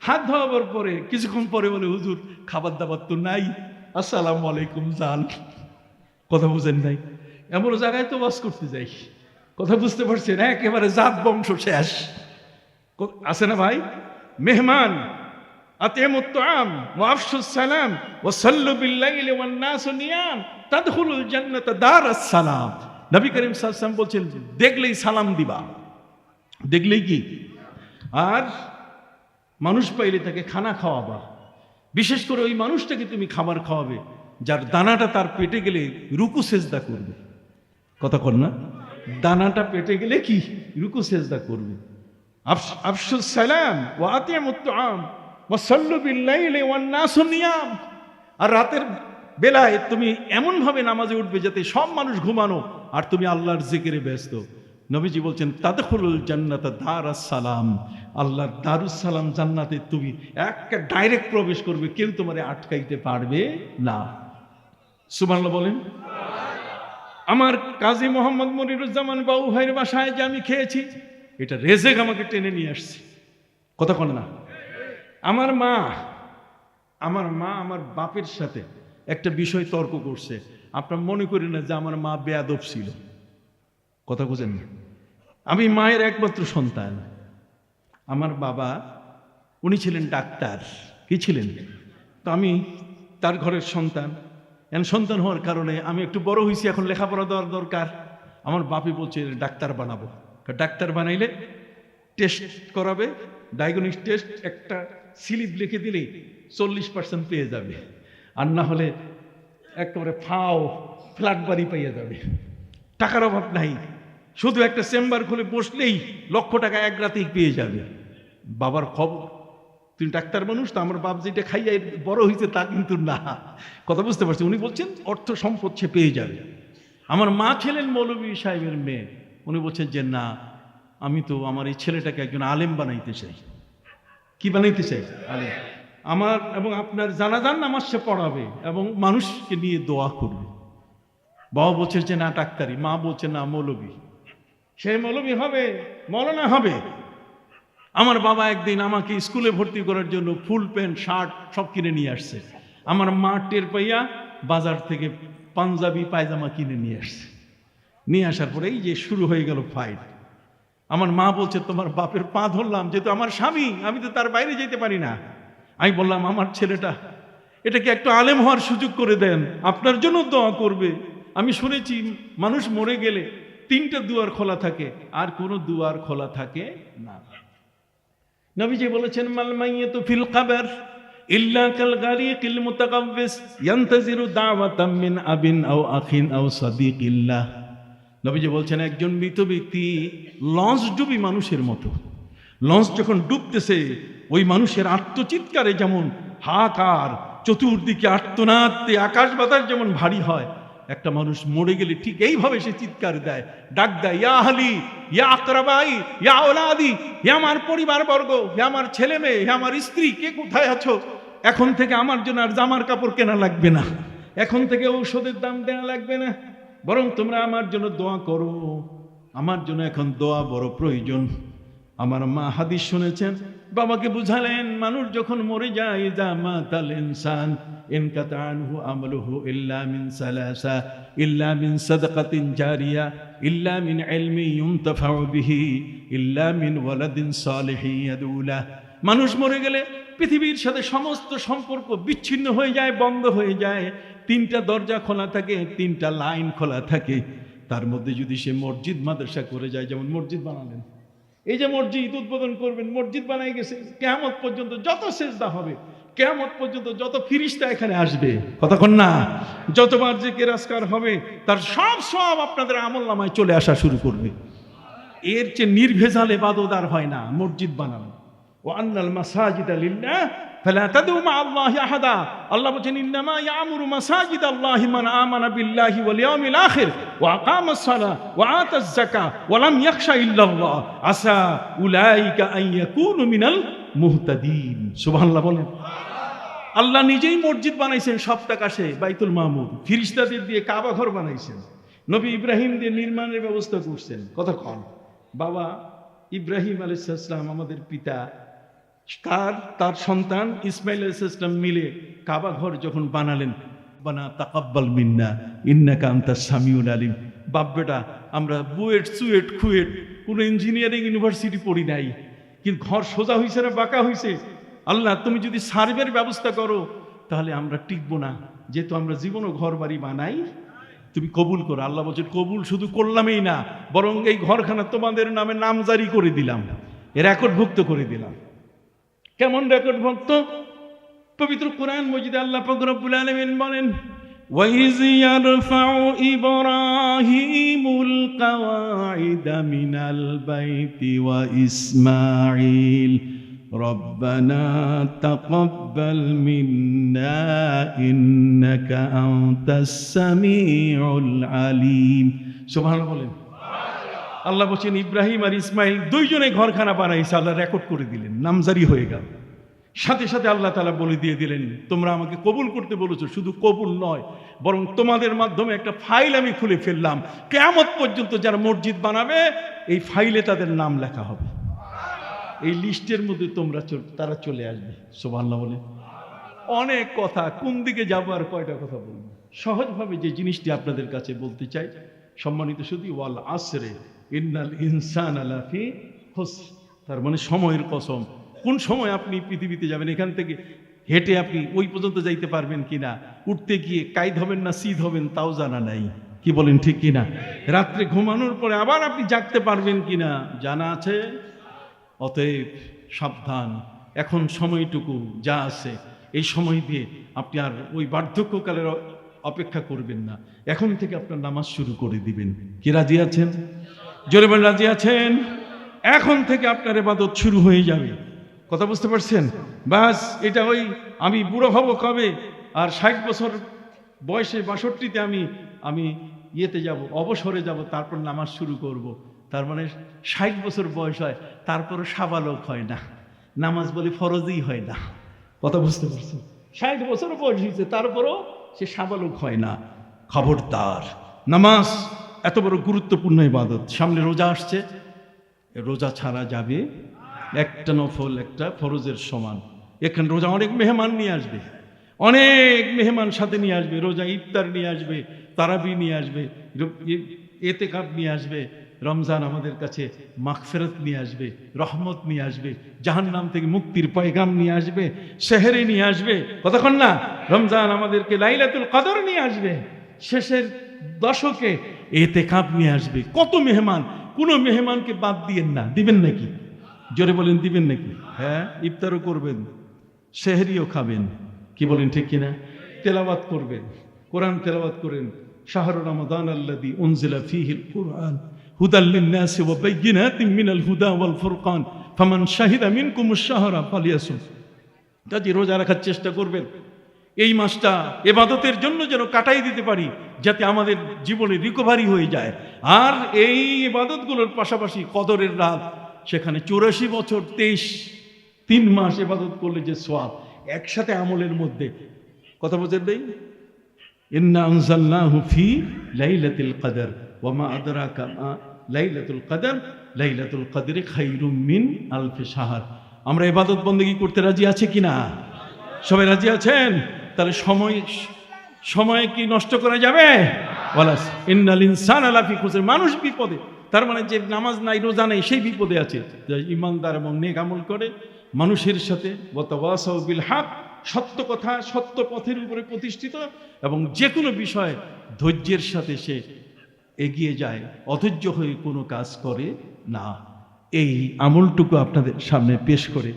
হাত ধোয়াবার পরে কিছুক্ষণ পরে বলে, হুজুর খাবার দাবার তো নাই, আসসালামু আলাইকুম জান। কথা বুঝেন নাই? এমন জায়গায় তো বাস করতে যাই। কথা বুঝতে পারছেন? একেবারে জাত বংশ শেষ। আছে না ভাই? মেহমান, আতিমুত তাআম ওয়া আফশুস সালাম ওয়া সাল্লু বিল লাইলি ওয়ান নাসু নিয়াম তাদখুলুল জান্নাতা দারাস সালাম। নবী করিম সাল্লাল্লাহু আলাইহি ওয়াসাল্লাম বলছেন, দেখলেই সালাম দিবা, দেখলেই কি, আর মানুষ পাইলে তাকে খানা খাওয়াবা। বিশেষ করে ওই মানুষটাকে তুমি খাবার খাওয়াবে যার দানাটা তার পেটে গেলে রুকু সেজদা করবে। কথা কর না, দানাটা পেটে গেলে কি রুকু সেজদা করবে। আফশুস সালাম ওয়া আতিমুত তাআম ওয়া সাল্লু বিল লাইলি ওয়ান নাসু নিয়াম। আর রাতের বেলায় তুমি এমন ভাবে নামাজে উঠবে যাতে সব মানুষ ঘুমানো আর তুমি আল্লাহর জিকিরে ব্যস্ত। নবীজি বলছেন, তাদখুলুল জান্নাতা দারাস সালাম, আল্লাহর দারুস সালাম জান্নাতে তুমি একটা ডাইরেক্ট প্রবেশ করবে, কেউ তোমারে আটকাইতে পারবে না। সুবহানাল্লাহ বলেন। আমার কাজী মোহাম্মদ মনিরুজ্জামান বাবু ভাইয়ের বাসায় যে আমি খেয়েছি, এটা রেজেক আমাকে টেনে নিয়ে আসছে। কথা কন না। আমার মা আমার বাপের সাথে একটা বিষয় তর্ক করছে। আপনার মনে করি না যে আমার মা বেয়াদব ছিল, কথা বুঝেন না। আমি মায়ের একমাত্র সন্তান। আমার বাবা উনি ছিলেন ডাক্তার, কি ছিলেন, তো আমি তার ঘরের সন্তান। সন্তান হওয়ার কারণে আমি একটু বড় হয়েছি, এখন লেখাপড়া দেওয়ার দরকার। আমার বাপি বলছে ডাক্তার বানাবো। ডাক্তার বানাইলে টেস্ট করাবে, ডায়াগনস্টিক টেস্ট, একটা স্লিপ লিখে দিলেই 40% পেয়ে যাবে, আর না হলে একেবারে ফ্ল্যাট বাড়ি পাইয়ে যাবে। টাকার অভাব নাই, শুধু একটা চেম্বার খুলে বসলেই লক্ষ টাকা এক রাতেই পেয়ে যাবে। বাবার খবর, তুমি ডাক্তার মানুষ, তো আমার বাপ যেটা খাইয়া বড় হয়েছে তা কিন্তু না। কথা বুঝতে পারছি। উনি বলছেন অর্থ সম্পদ সে পেয়ে যাবে। আমার মা ছিলেন মৌলভী সাহেবের মেয়ে, উনি বলছেন যে না, আমি তো আমার এই ছেলেটাকে একজন আলেম বানাইতে চাই। কি বানাইতে চাই? আলেম। আমার এবং আপনার জানাজান নামাজ সে পড়াবে এবং মানুষকে নিয়ে দোয়া করবে। বাবা বলছে যে না ডাক্তারি, মা বলছে না মৌলভী। সে মৌলভী হবে, মৌলানা হবে। আমার বাবা একদিন আমাকে স্কুলে ভর্তি করার জন্য ফুল প্যান্ট শার্ট সব কিনে নিয়ে আসছে। আমার মা টের পাইয়া বাজার থেকে পাঞ্জাবি পায়জামা কিনে নিয়ে আসছে। নিয়ে আসার পরে এই যে শুরু হয়ে গেল ফাইট। আমার মা বলছে তোমার বাপের পা ধরলাম, যেহেতু আমার স্বামী, আমি তো তার বাইরে যেতে পারি না। আমি বললাম আমার ছেলেটা এটাকে একটু আলেম হওয়ার সুযোগ করে দেন, আপনার জন্য দোয়া করবে। আমি শুনেছি মানুষ মরে গেলে 3টে দুয়ার খোলা থাকে, আর কোনো দুয়ার খোলা থাকে না। নবীজি বলেছেন, মাল মাইয়াতু ফিল কবর ইল্লা কাল গারিকিল মুতাকাব্বিস ইয়ান্তাজিরু দাওয়াতাম মিন আবিন আও আখিন আও সাদিকিল্লাহ। নবীজি বলছেন, একজন মৃত ব্যক্তি লঞ্চ ডুবি মানুষের মতো। লঞ্চ যখন ডুবতেছে, ওই মানুষের আত্মচিৎকারে যেমন হাহাকার, চতুর্দিকে আর্তনাদে আকাশ বাতাস যেমন ভারী হয়, একটা মানুষ মরে গেলে ঠিক এইভাবে সে চিৎকার দেয়, ডাক দেয়, ইয়া আহলি, ইয়া আকরাবাই, ইয়া আওলাদি, হে আমার পরিবারবর্গ, হে আমার ছেলে মেয়ে, হে আমার স্ত্রী, কে কোথায় আছো? এখন থেকে আমার জন্য আর জামার কাপড় কেনা লাগবে না, এখন থেকে ঔষধের দাম দেওয়া লাগবে না, বরং তোমরা আমার জন্য দোয়া করো, আমার জন্য এখন দোয়া বড় প্রয়োজন। আমার মা হাদিস শুনেছেন, বাবাকে বুঝালেন, মানুষ যখন মরে যায়, ইযা মাতাল ইনসান ইনকাতা আনহু আমালুহু ইল্লা মিন সালাসা, ইল্লা মিন সাদাকাতিন জারিয়া, ইল্লা মিন ইলমি ইউনতাফাউ বিহি, ইল্লা মিন ওয়ালাদিন সালিহিন ইয়াদউ লাহ। মানুষ মরে গেলে পৃথিবীর সাথে সমস্ত সম্পর্ক বিচ্ছিন্ন হয়ে যায়, বন্ধ হয়ে যায়। 3টা দরজা খোলা থাকে, 3টা লাইন খোলা থাকে। তার মধ্যে যদি সে মসজিদ মাদ্রাসা করে যায়, যেমন মসজিদ বানালেন, এই যে মসজিদ উদ্বোধন করবেন, মসজিদ বানাই গেছে, কিয়ামত পর্যন্ত যত সেজদা হবে, কিয়ামত পর্যন্ত যত ফিরিস্তা এখানে আসবে, কতক্ষণ না, যতবার জিকির আজকার হবে, তার সব আপনাদের আমলনামায় চলে আসা শুরু করবে। এর চেয়ে নির্ভেজাল ইবাদত আর হয় না মসজিদ বানানো। ওয়া আন্নাল মাসাজিদা লিল্লাহ ফালা তাদউ মা আল্লাহি আহাদা। আল্লাহ বলেন, ইন্নামা ইয়ামুরু মাসাজিদাল্লাহি মান আমানা বিল্লাহি ওয়াল ইয়াউমিল আখির ওয়া আকামাস সালাহ ওয়া আতাজ যাকাহ ওয়া লাম ইয়াখশা ইল্লাল্লাহ আসা উলাইকা আন ইয়াকুনু মিনাল মুহতাদিন। সুবহানাল্লাহ বলেন। আল্লাহ নিজেই মসজিদ বানাইছেন সপ্তাহ কাশে, বাইতুল মামুর, ফিরিস্তাদের দিয়ে কাবা ঘর বানাইছেন, নবী ইব্রাহিম দিয়ে নির্মাণের ব্যবস্থা করছেন। কথা কন। বাবা ইব্রাহিম আলাইহিস সালাম আমাদের পিতা, তার সন্তান ইসমাইল আলাইহিস সালাম মিলে কাবা ঘর যখন বানালেন, বানা তাকাব্বাল মিন্না ইন্নাকা আনতাস সামিউল আলিম। বাপ বেটা আমরা বুয়েট সুয়েট খুয়েট কোনো ইঞ্জিনিয়ারিং ইউনিভার্সিটি পড়ি নাই, কিন্তু ঘর সোজা হয়েছে না বাঁকা হয়েছে, আল্লাহ তুমি যদি সার্ভের ব্যবস্থা করো তাহলে আমরা টিকবো না, যেহেতু আমরা জীবনও ঘর বাড়ি বানাই, তুমি কবুল করো। আল্লাহ বলছেন কবুল শুধু করলামই না, বরং এই ঘরখানা তোমাদের নামে নামজারি করে দিলাম, রেকর্ডভুক্ত করে দিলাম। কেমন রেকর্ডভুক্ত? পবিত্র কোরআন মজিদে আল্লাহ পাক রব্বুল আলামিন বলেন, وَإِذْ يَرْفَعُ إِبْرَاهِيمُ الْقَوَاعِدَ مِنَ الْبَيْتِ وَإِسْمَاعِيلُ رَبَّنَا تَقَبَّلْ مِنَّا إِنَّكَ أَنْتَ السَّمِيعُ الْعَلِيمُ। সুবহানাল্লাহ বলেন। আল্লাহ বলছেন ইব্রাহিম আর ইসমাইল দুইজনে ঘরখানা বানাইছে, আল্লাহ রেকর্ড করে দিলেন, নামজারি হয়ে গেল। সাথে সাথে আল্লাহ তাআলা বলে দিয়ে দিলেন, তোমরা আমাকে কবুল করতে বলেছো, শুধু কবুল নয় বরং তোমাদের মাধ্যমে একটা ফাইল আমি খুলে ফেললাম, কিয়ামত পর্যন্ত যারা মসজিদ বানাবে এই ফাইলে তাদের নাম লেখা হবে, এই লিস্টের মধ্যে তারা চলে আসবে। সুবহানাল্লাহ বলে। অনেক কথা, কোন দিকে যাবো আর কয়টা কথা বলবো। সহজভাবে যে জিনিসটি আপনাদের কাছে বলতে চাই, সম্মানিত শুধু ওয়াল আসরে ইন্নাল ইনসানা লাফি খুসর, তার মানে সময়ের কসম। কোন সময় আপনি পৃথিবীতে যাবেন, এখান থেকে হেঁটে আপনি ওই পর্যন্ত যাইতে পারবেন কিনা, উঠতে গিয়ে কাইদ হবেন না সিদ হবেন তাও জানা নাই, কি বলেন ঠিক কিনা? রাত্রে ঘুমানোর পরে আবার আপনি জাগতে পারবেন কিনা জানা আছে। অতএব সাবধান, এখন সময়টুকু যা আছে এই সময় দিয়ে আপনি আর ওই বার্ধক্যকালের অপেক্ষা করবেন না, এখন থেকে আপনার নামাজ শুরু করে দিবেন। কি রাজি আছেন? জোরে বলেন রাজি আছেন? এখন থেকে আপনার ইবাদত শুরু হয়ে যাবে। কথা বুঝতে পারছেন? বাস এটা ওই আমি বুড়ো হব কবে আর 60 বছর বয়সে 62তে আমি ইয়েতে যাব, অবসরে যাব, তারপর নামাজ শুরু করব। তার মানে 60 বছর বয়স হয় তারপরও সাবালক হয় না, নামাজ বলে ফরজই হয় না। কথা বুঝতে পারছেন? 60 বছর বয়স হয়েছে তারপরও সে সাবালক হয় না। খবরদার, নামাজ এত বড় গুরুত্বপূর্ণ ইবাদত। সামনে রোজা আসছে, রোজা ছাড়া যাবে একটা নফল একটা ফরজের সমান। এখানে রোজা অনেক মেহমান নিয়ে আসবে, অনেক মেহমান সাথে নিয়ে আসবে, রোজা ইফতার নিয়ে আসবে, তারাবি নিয়ে আসবে, এতেকাব নিয়ে আসবে, রমজান আমাদের কাছে মাগফিরাত নিয়ে আসবে, রহমত নিয়ে আসবে, জাহান্নাম থেকে মুক্তির পয়গাম নিয়ে আসবে, সেহরে নিয়ে আসবে। কতক্ষণ না রমজান আমাদেরকে লাইলাতুল কদর নিয়ে আসবে, শেষের দশকে এতেকাব নিয়ে আসবে। কত মেহমান, কোনো মেহমানকে বাদ দিয়েন না। দিবেন নাকি? জোরে বলেন দিবেন নাকি? হ্যাঁ, ইফতারও করবেন, সেহরিও খাবেন, কি বলেন ঠিক কিনা? তেলাওয়াত করবেন, কোরআন তেলাওয়াত করেন। শাহরু রমাদান আল্লাযী উনজিলা ফীহিল কুরআন হুদাল লিন-নাসি ওয়া বাইয়িনাতিন মিনাল হুদা ওয়াল ফুরকান ফামান শাহিদা মিনকুমুশ শাহরা ফালিয়াসুম। কাজে রোজা রাখার চেষ্টা করবেন, এই মাসটা ইবাদতের জন্য যেন কাটাই দিতে পারি, যাতে আমাদের জীবনে রিকভারি হয়ে যায়। আর এই ইবাদতগুলোর পাশাপাশি কদরের রাত, সেখানে 84 বছর 3 মাস ইবাদত করলে যে সওয়াব একসাথে আমলের মধ্যে। কথা বুঝেন নেই? ইন্না আনজালনাহু ফি লাইলাতুল কদর ওয়া মা আদরাকা মা লাইলাতুল কদর লাইলাতুল কদরি খায়রুম মিন আলফি শাহর। আমরা ইবাদত বন্দেগী করতে রাজি আছি কিনা? সবাই রাজি আছেন? তাহলে সময় কি নষ্ট করা যাবে? ওয়ালাস ইন্নাল ইনসানা লাফি খুসর, মানুষ বিপদে। তার মানে যে নামাজ নাই রোজা নেই সেই বিপদে আছে। ইমানদার এবং নেক আমল করে মানুষের সাথে ওয়াতাওয়াসাউ বিল হক, সত্য কথা সত্য পথের উপরে প্রতিষ্ঠিত, এবং যে কোনো বিষয় ধৈর্যের সাথে সে এগিয়ে যায়, অধৈর্য হয়ে কোনো কাজ করে না। এই আমলটুকু আপনাদের সামনে পেশ করে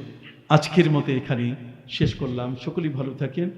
আজকের মতো এখানেই শেষ করলাম। সকলেই ভালো থাকেন।